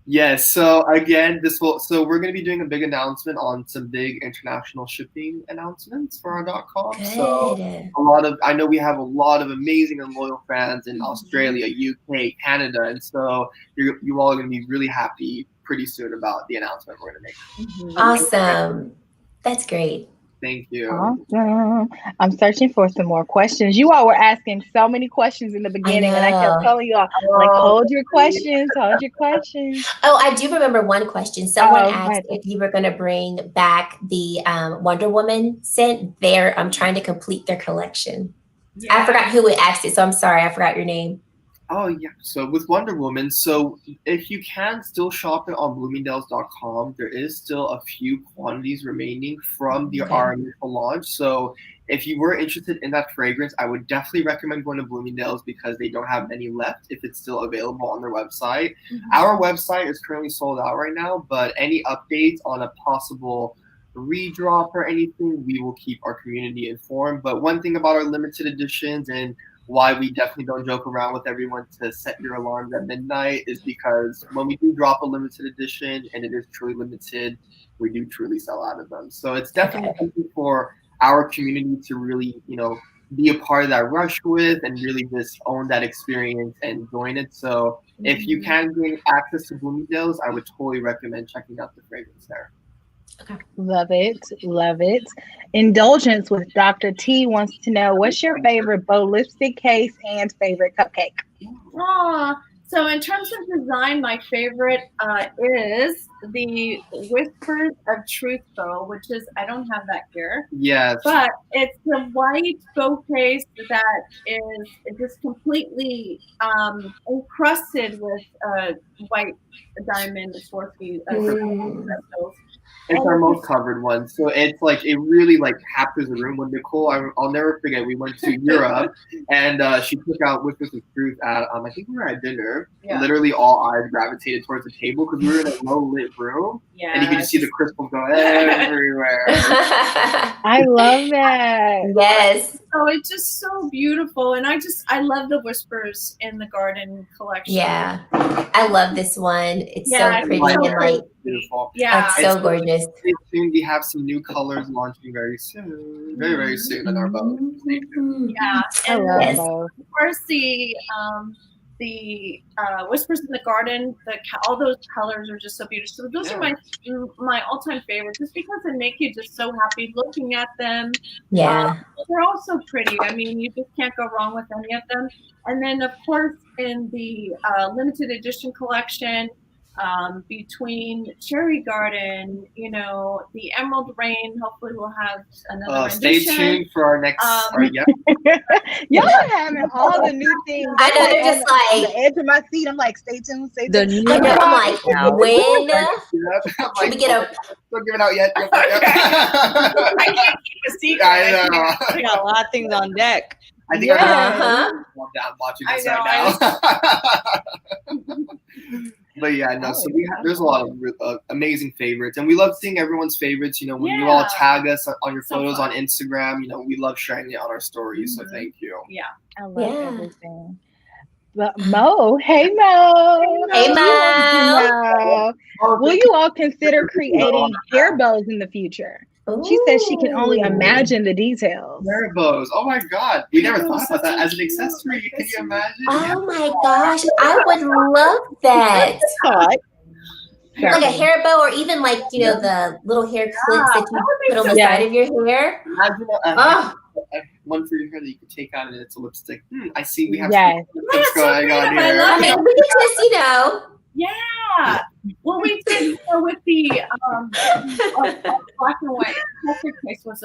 Yes. So again, we're going to be doing a big announcement on some big international shipping announcements for our.com. Good. So I know we have a lot of amazing and loyal fans in Australia, UK, Canada, and so you all are going to be really happy pretty soon about the announcement we're going to make. Awesome. That's great. Thank you. Awesome. I'm searching for some more questions. You all were asking so many questions in the beginning, and I kept telling you all, hold your questions. Oh, I do remember one question. Someone asked if you were going to bring back the Wonder Woman scent. I'm trying to complete their collection. Yeah. I forgot who asked it, so I'm sorry. I forgot your name. Oh, yeah. So with Wonder Woman, so if you can still shop it on bloomingdales.com, there is still a few quantities remaining from our initial launch. So if you were interested in that fragrance, I would definitely recommend going to Bloomingdale's because they don't have any left if it's still available on their website. Our website is currently sold out right now, but any updates on a possible redrop or anything, we will keep our community informed. But one thing about our limited editions and why we definitely don't joke around with everyone to set your alarms at midnight is because when we do drop a limited edition and it is truly limited, we do truly sell out of them. So it's definitely something for our community to really, be a part of that rush with and really just own that experience and join it. So if you can gain access to Bloomingdale's, I would totally recommend checking out the fragrance there. Okay. Love it. Indulgence with Dr. T wants to know, what's your favorite bow lipstick case and favorite cupcake? So in terms of design, my favorite is the Whispers of Truth bow, which is, I don't have that here. Yes. But it's the white bow case that is just completely encrusted with white diamond Swarovski crystals. It's our most covered one. So it's like, it really captures the room. When Nicole, I'll never forget, we went to Europe and she took out Whispers of Truth at, I think we were at dinner. Yeah. Literally all eyes gravitated towards the table because we were in a low lit room. Yeah. And you could just see the crystals go everywhere. I love that. Yes. Oh, it's just so beautiful. And I love the Whispers in the Garden collection. Yeah. I love this one. It's so pretty and beautiful. Yeah. It's so gorgeous. We have some new colors launching very soon. Very, very soon in our boat. Yeah. And of course the Whispers in the Garden, all those colors are just so beautiful. So those are my all-time favorites, just because they make you just so happy looking at them. Yeah. They're all so pretty. I mean, you just can't go wrong with any of them. And then, of course, in the limited edition collection, between Cherry Garden, the Emerald Rain, hopefully we'll have another stay rendition. tuned for our next Y'all are having all the new things. I know, they're just on the edge of my seat. I'm like, stay tuned. I'm like, when can we get a don't give it out yet. I can't keep a secret. I know. We got a lot of things on deck. I think I'm watching this right now. But yeah, no. So there's a lot of amazing favorites, and we love seeing everyone's favorites. You know, when you all tag us on your photos on Instagram, you know, we love sharing it on our stories. So thank you. Yeah, I love everything. But Mo, hey Mo, Hey Mo. Will you all consider creating hair bows in the future? Ooh. She says she can only imagine the details. Hair bows. Oh my God. We never thought about that as an accessory. Can you imagine? Oh my gosh. I would love that. Like a hair bow, or even like, you know, the little hair clips that you put on the side of your hair. Imagine one for your hair that you can take out and it's a lipstick. I see we have lipsticks going on here. I mean, we could just, you know. Yeah. Well, we did with the black and white. Perfect case was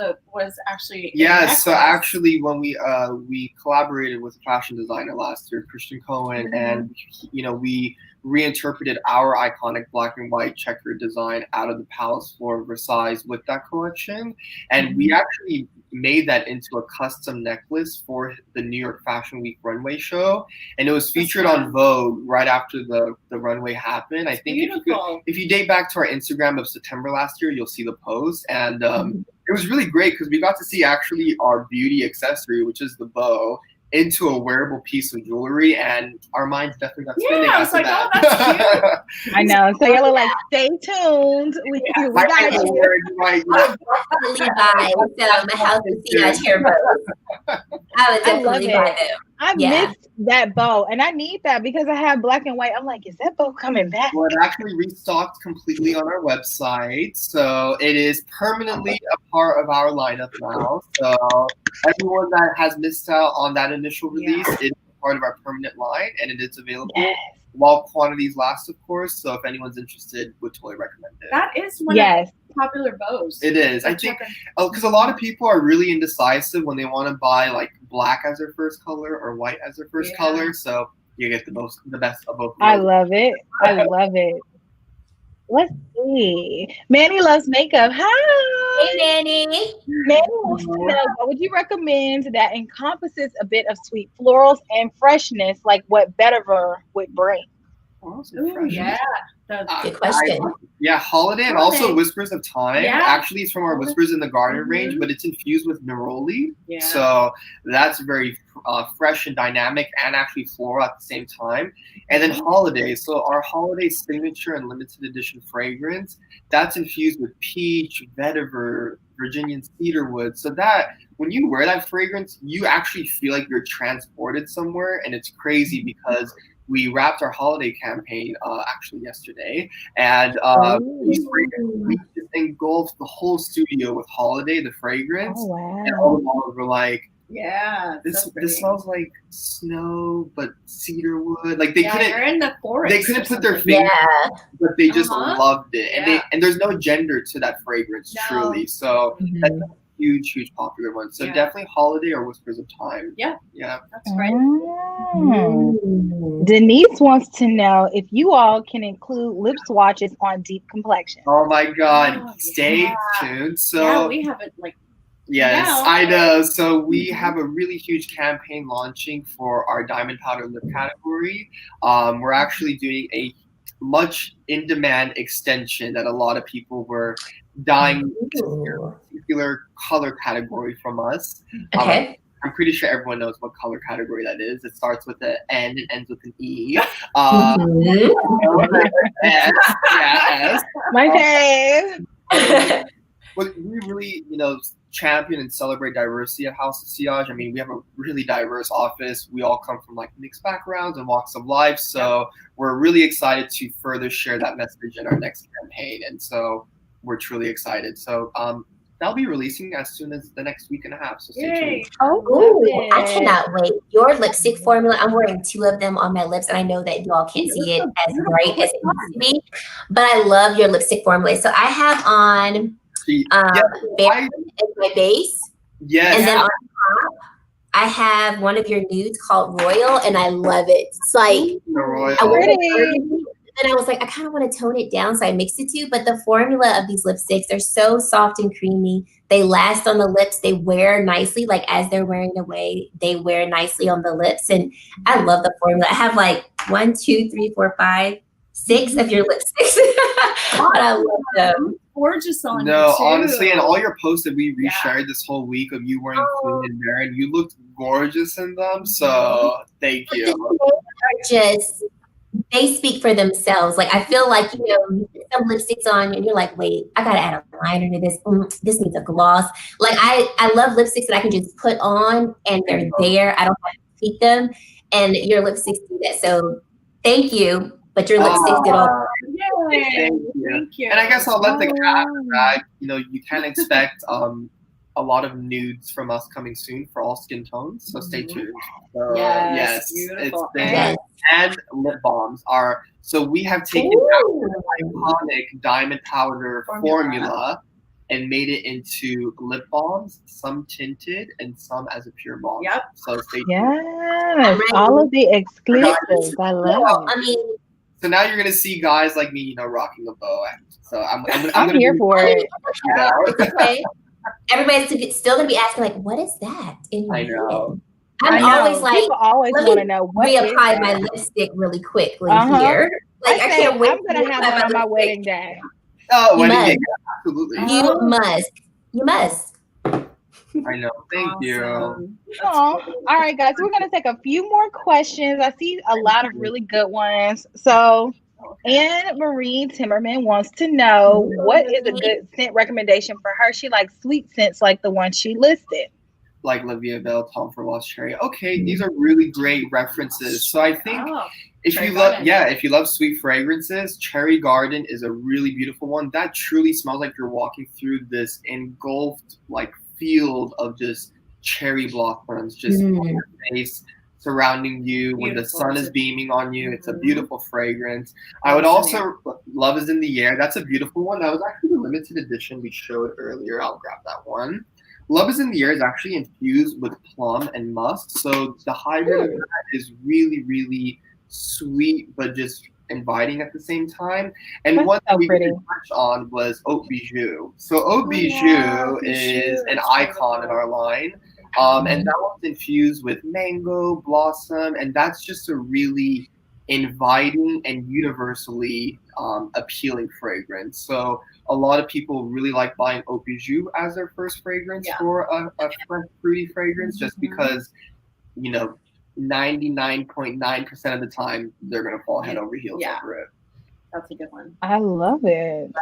actually so actually when we collaborated with a fashion designer last year, Christian Cohen, and you know, we reinterpreted our iconic black and white checkered design out of the Palace floor of Versailles with that collection, and we actually made that into a custom necklace for the New York Fashion Week runway show, and it was featured on Vogue right after the runway happened. I think if you date back to our Instagram of September last year, you'll see the post, and it was really great because we got to see actually our beauty accessory, which is the bow, into a wearable piece of jewelry, and our minds definitely got spinning after that. Oh, that's cute. I know. So y'all are like, stay tuned. We got you. I would definitely buy some House of Sillage hair bows. I would definitely buy them. I missed that bow, and I need that because I have black and white. I'm like, is that bow coming back? Well, it actually restocked completely on our website, so it is permanently a part of our lineup now. So everyone that has missed out on that initial release, it is part of our permanent line, and it is available while quantities last, of course. So if anyone's interested, would totally recommend it. That is one of the popular bows. It is. I think because a lot of people are really indecisive when they want to buy like black as their first color or white as their first color. So you get the best of both. I love it. I love it. Let's see. Manny loves makeup. Hi. Hey, Manny. Manny wants to know, what would you recommend that encompasses a bit of sweet florals and freshness, like what Vetiver would bring? Ooh, yeah. Good question. Holiday and also Whispers of Time. Actually, it's from our Whispers in the Garden range, but it's infused with neroli. So that's very fresh and dynamic and actually floral at the same time. And then Holiday. So our Holiday signature and limited edition fragrance, that's infused with peach, vetiver, Virginian cedarwood. So that when you wear that fragrance, you actually feel like you're transported somewhere. And it's crazy because we wrapped our holiday campaign actually yesterday, and we just engulfed the whole studio with Holiday, the fragrance. Oh, wow. And all the models were like, this smells like snow, but cedar wood. Like they couldn't. You're in the forest. They couldn't put their finger, but they just loved it, and there's no gender to that fragrance, truly. So that's a huge popular one. So definitely Holiday or Whispers of Time. Yeah, that's right. Denise wants to know if you all can include lip swatches on deep complexion. Oh my God! Stay tuned. So we have it like. Yes, I know. So we have a really huge campaign launching for our diamond powder lip category. We're actually doing a much in-demand extension that a lot of people were dying to hear a particular color category from us. Okay. I'm pretty sure everyone knows what color category that is. It starts with an N and ends with an E. Yes. My fave. But we really, champion and celebrate diversity at House of Sillage. I mean, we have a really diverse office. We all come from like mixed backgrounds and walks of life. So we're really excited to further share that message in our next campaign. And so we're truly excited. So that'll be releasing as soon as the next week and a half. So stay tuned. Oh, I cannot wait. Your lipstick formula, I'm wearing 2 of them on my lips, and I know that y'all can't see it as bright as it used to be, but I love your lipstick formula. So I have on as my base. Yes. And then on top, I have one of your nudes called Royal, and I love it. It's like, then I was like, I kind of want to tone it down, so I mixed the two. But the formula of these lipsticks, they're so soft and creamy. They last on the lips. They wear nicely, like as they're wearing away, they wear nicely on the lips. And I love the formula. I have like 1, 2, 3, 4, 5, 6 of your lipsticks. But I love them. Gorgeous on you No, too. honestly, and all your posts that we reshared this whole week of you wearing Queen and Maren, you looked gorgeous in them. So thank you. Are just, they speak for themselves. Like I feel like, you know, you put some lipsticks on and you're like, wait, I gotta add a liner to this. This needs a gloss. Like I love lipsticks that I can just put on and they're there. I don't have to tweak them. And your lipsticks do that. So thank you. But your lipsticks did all. Thank you. And I guess I'll let the cat back. You know, you can expect a lot of nudes from us coming soon for all skin tones. So stay tuned. So, yes, it's there. And lip balms are. So we have taken our iconic diamond powder formula and made it into lip balms, some tinted and some as a pure balm. Yep. So stay tuned. Yes, all of the exclusives. I love it. I mean, so now you're gonna see guys like me, you know, rocking a bow. So I'm here for it. Okay. Everybody's still gonna be asking, like, what is that in your I know. I'm always like, people always want to know what reapply my lipstick really quickly here. Like I can't wait. I'm gonna have it on my wedding day. Oh, wedding day, absolutely. You must. You must. I know. Thank you. All right, guys, we're gonna take a few more questions. I see a lot of really good ones. So Anne Marie Timmerman wants to know what is a good scent recommendation for her. She likes sweet scents like the one she listed. Like La Vie Belle, Tom Ford Lost Cherry. Okay, these are really great references. So I think if you love sweet fragrances, Cherry Garden is a really beautiful one. That truly smells like you're walking through this engulfed like field of just cherry blossoms just on your face, surrounding you when the sun is beaming on you. It's a beautiful fragrance. I would also Love is in the Air. That's a beautiful one. That was actually the limited edition we showed earlier. I'll grab that one. Love is in the Air is actually infused with plum and musk. So the hybrid of that is really, really sweet, but just inviting at the same time. And one thing we didn't touch on was Haute Bijou. So Haute Bijou is an icon in our line. And that one's infused with mango, blossom, and that's just a really inviting and universally appealing fragrance. So a lot of people really like buying Haute Bijou as their first fragrance for a fresh fruity fragrance, just because, you know, 99.9% of the time they're going to fall head over heels over it. That's a good one. I love it.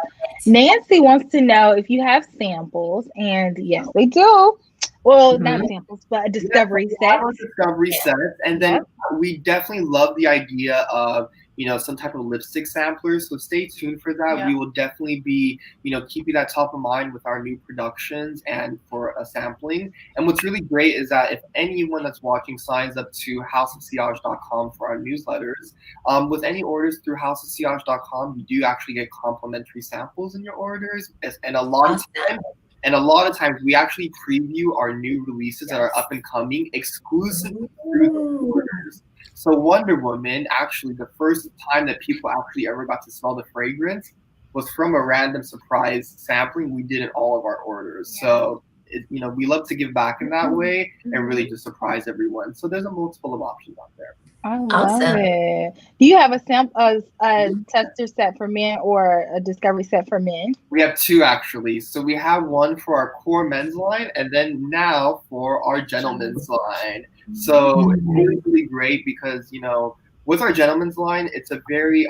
Nancy wants to know if you have samples, and yes, they do. Well, not samples, but a discovery set. Discovery sets, and then we definitely love the idea of, you know, some type of lipstick samplers. So stay tuned for that. Yeah. We will definitely be, you know, keeping that top of mind with our new productions and for a sampling. And what's really great is that if anyone that's watching signs up to houseofsillage.com for our newsletters, with any orders through houseofsillage.com, you do actually get complimentary samples in your orders. And a lot of times we actually preview our new releases that are up and coming exclusively through the orders. So Wonder Woman, actually the first time that people actually ever got to smell the fragrance was from a random surprise sampling we did in all of our orders. So, you know, we love to give back in that way and really just surprise everyone. So there's a multiple of options out there. I love it. Do you have a tester set for men or a discovery set for men? We have two, actually. So we have one for our core men's line and then now for our gentlemen's line. So it's really, really great because, you know, with our gentlemen's line, it's a very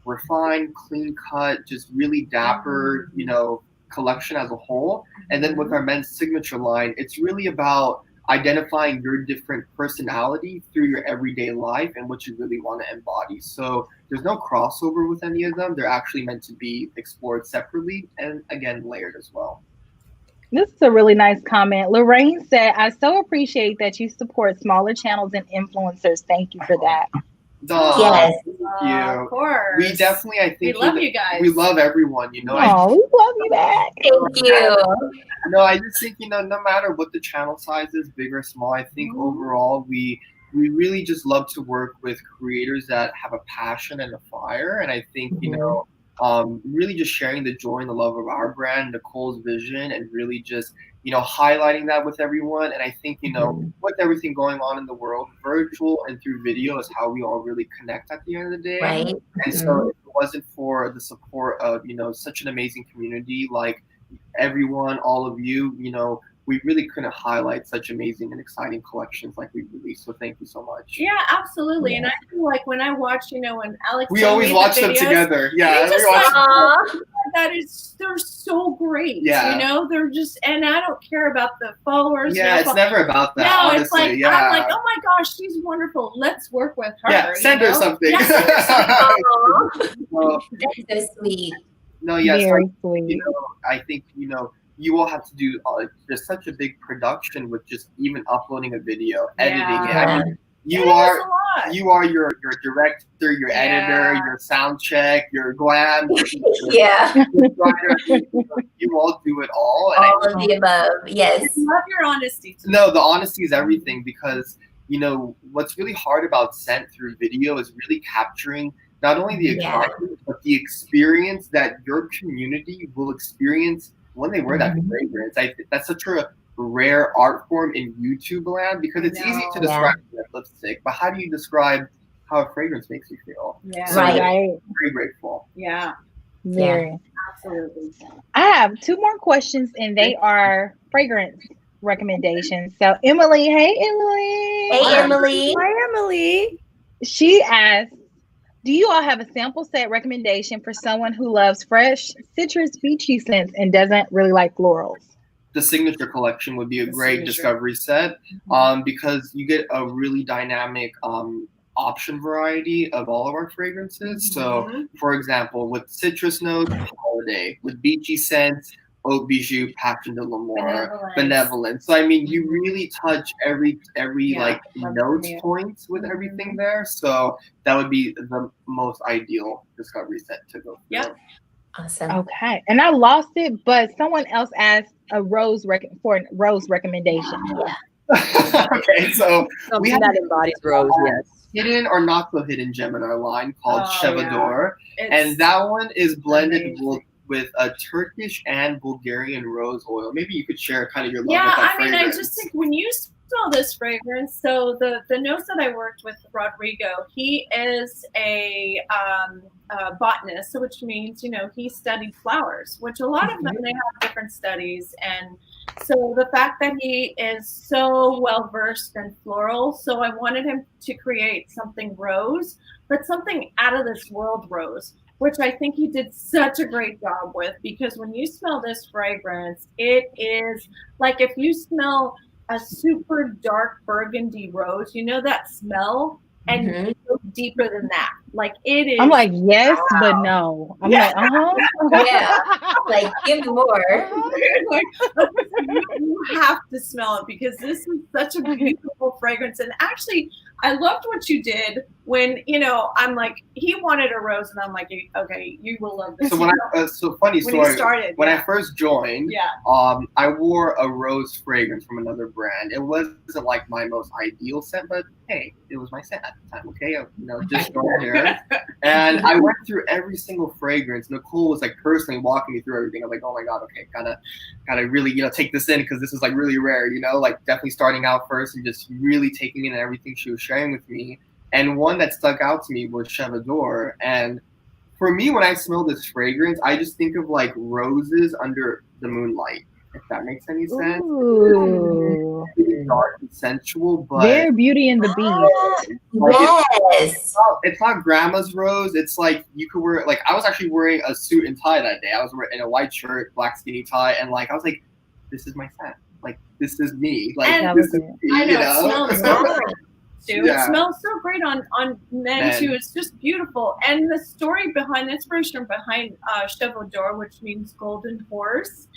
refined, clean cut, just really dapper, you know, collection as a whole. And then with our men's signature line, it's really about identifying your different personality through your everyday life and what you really want to embody. So there's no crossover with any of them. They're actually meant to be explored separately and, again, layered as well. This is a really nice comment. Lorraine said, I so appreciate that you support smaller channels and influencers. Thank you for that. Yes. Thank you. Of course. We definitely, I think we love you guys. We love everyone, you know. Oh, we love you back. Thank you. No, I just think, you know, no matter what the channel size is, big or small, I think overall we we really just love to work with creators that have a passion and a fire. And I think, really just sharing the joy and the love of our brand, Nicole's vision, and really just, highlighting that with everyone. And I think, with everything going on in the world, virtual and through video is how we all really connect at the end of the day. Right. And so if it wasn't for the support of, such an amazing community, like everyone, all of you, we really couldn't highlight such amazing and exciting collections like we released. So thank you so much. Yeah, absolutely. Yeah. And I feel like when I watch, when Alex, we always watch them together. Yeah, we they're so great. Yeah, they're just, and I don't care about the followers. Yeah, it's never about that. No, honestly. It's like I'm like, oh my gosh, she's wonderful. Let's work with her. Yeah, send her something. That's so sweet. No, yes, very sweet. I think you all have to do just such a big production with just even uploading a video, editing it. I mean, you are your director, your editor, your sound check, your glam. You all do it all. And all of the above. Yes. I love your honesty. No, the honesty is everything, because what's really hard about scent through video is really capturing not only the excitement, but the experience that your community will experience when they wear that fragrance. That's such a rare art form in YouTube land, because it's easy to describe lipstick, but how do you describe how a fragrance makes you feel? Yeah. So very grateful. Yeah. Very. Absolutely. I have two more questions, and they are fragrance recommendations. So Emily, hey Emily. Hey Emily. Hi Emily. She asked, do you all have a sample set recommendation for someone who loves fresh, citrus, beachy scents and doesn't really like florals? The signature collection would be a great discovery set, because you get a really dynamic option variety of all of our fragrances. So, for example, with citrus notes, holiday; with beachy scents, Haute Bijou, Passion de l'Amour, Benevolence. So I mean, you really touch every like note point with everything there. So that would be the most ideal discovery set to go through. Yeah. Awesome. Okay. And I lost it, but someone else asked a rose recommendation. Okay, so we have that embodies rose, yes. Hidden or not so hidden gem in our line called Chevador, and that one is blended with a Turkish and Bulgarian rose oil. Maybe you could share kind of your love with that fragrance. I just think when you smell this fragrance, so the nose that I worked with Rodrigo, he is a botanist, so which means, he studied flowers, which a lot of them, they have different studies. And so the fact that he is so well versed in floral, so I wanted him to create something rose, but something out of this world rose, which I think he did such a great job with, because when you smell this fragrance, it is like if you smell a super dark burgundy rose, that smell, and you go deeper than that. Like it is. I'm like, yes, but no. I'm like, like, give me more. Like, you have to smell it, because this is such a beautiful fragrance. And actually, I loved what you did when, I'm like, he wanted a rose, and I'm like, okay, you will love this. So funny story. When you started, when I first joined, I wore a rose fragrance from another brand. It wasn't like my most ideal scent, but hey, it was my scent at the time. Okay, just go there. And I went through every single fragrance. Nicole was like personally walking me through everything. I was like, oh my god, okay, gotta really take this in, because this is like really rare. Like definitely starting out first and just really taking in everything she was sharing with me. And one that stuck out to me was Chevador. And for me, when I smell this fragrance, I just think of like roses under the moonlight, if that makes any sense. Ooh. It's dark and sensual, but Very Beauty and the Beast. Yes. It's not grandma's rose. It's like you could wear, like I was actually wearing a suit and tie that day. I was wearing a white shirt, black skinny tie, and like I was like, this is my scent. Like this is me. Like and this is me, I know. It smells so great too. Yeah. It smells so great on men too. It's just beautiful. And the story behind, the inspiration behind Chevador, which means golden horse,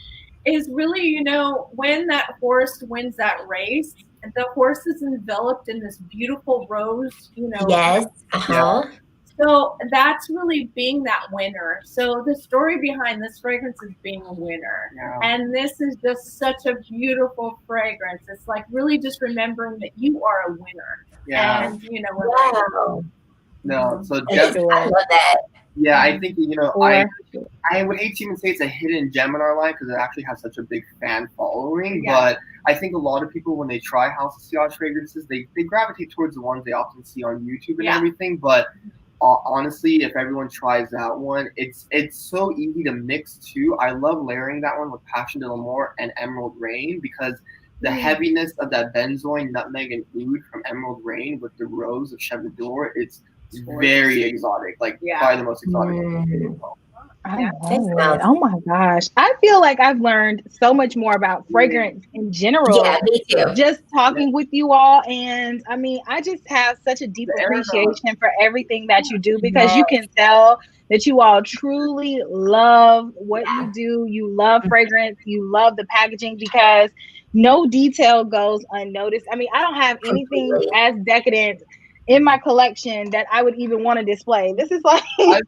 is really, when that horse wins that race, the horse is enveloped in this beautiful rose, Yes. So that's really being that winner. So the story behind this fragrance is being a winner. Yeah. And this is just such a beautiful fragrance. It's like really just remembering that you are a winner. Yeah. And you know, Wow. No, so I definitely. love that. Yeah, I think Or- I would hate to even say it's a hidden gem in our line because it actually has such a big fan following. Yeah. But I think a lot of people, when they try House of Sillage fragrances, they gravitate towards the ones they often see on YouTube and Yeah. everything. But honestly, if everyone tries that one, it's so easy to mix too. I love layering that one with Passion de l'Amour and Emerald Rain because the heaviness of that benzoin, nutmeg, and oud from Emerald Rain with the rose of Chevre d'Or, it's very exotic, like probably the most exotic. I love it. Oh my gosh. I feel like I've learned so much more about fragrance in general. Yeah, me too. Just talking with you all. And I mean, I just have such a deep appreciation for everything that you do because you can tell that you all truly love what you do. You love fragrance. You love the packaging because no detail goes unnoticed. I mean, I don't have anything as decadent in my collection that I would even want to display. This is like I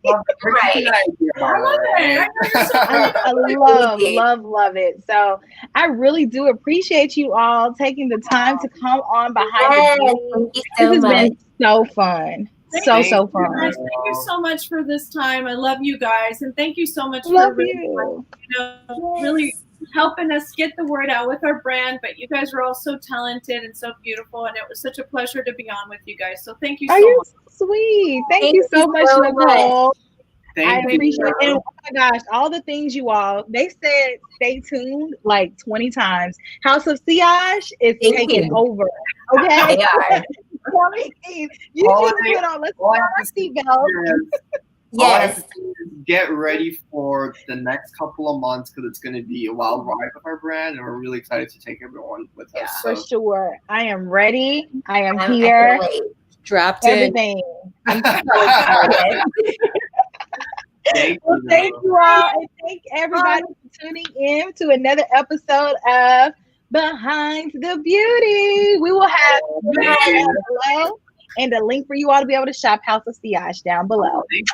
love love it. So I really do appreciate you all taking the time to come on behind the Thank you This so has much. been so fun. So fun. Thank you so much for this time. I love you guys, and thank you so much Love for you. really helping us get the word out with our brand. But you guys are all so talented and so beautiful, and it was such a pleasure to be on with you guys. So thank you so much. Sweet. Thank you so much, Nicole. I appreciate it. And oh my gosh, all the things you all, they said stay tuned like 20 times. House of Sillage is taking over. Okay? They are. You just put on, let's put on our seatbelt. Yes. Get ready for the next couple of months because it's going to be a wild ride with our brand, and we're really excited to take everyone with us. For sure. I am ready. I am I here. can't wait. Strapped in. Everything. I'm so excited. Thank you all, and thank everybody for tuning in to another episode of Behind the Beauty. We will have below and a link for you all to be able to shop House of Sillage down below.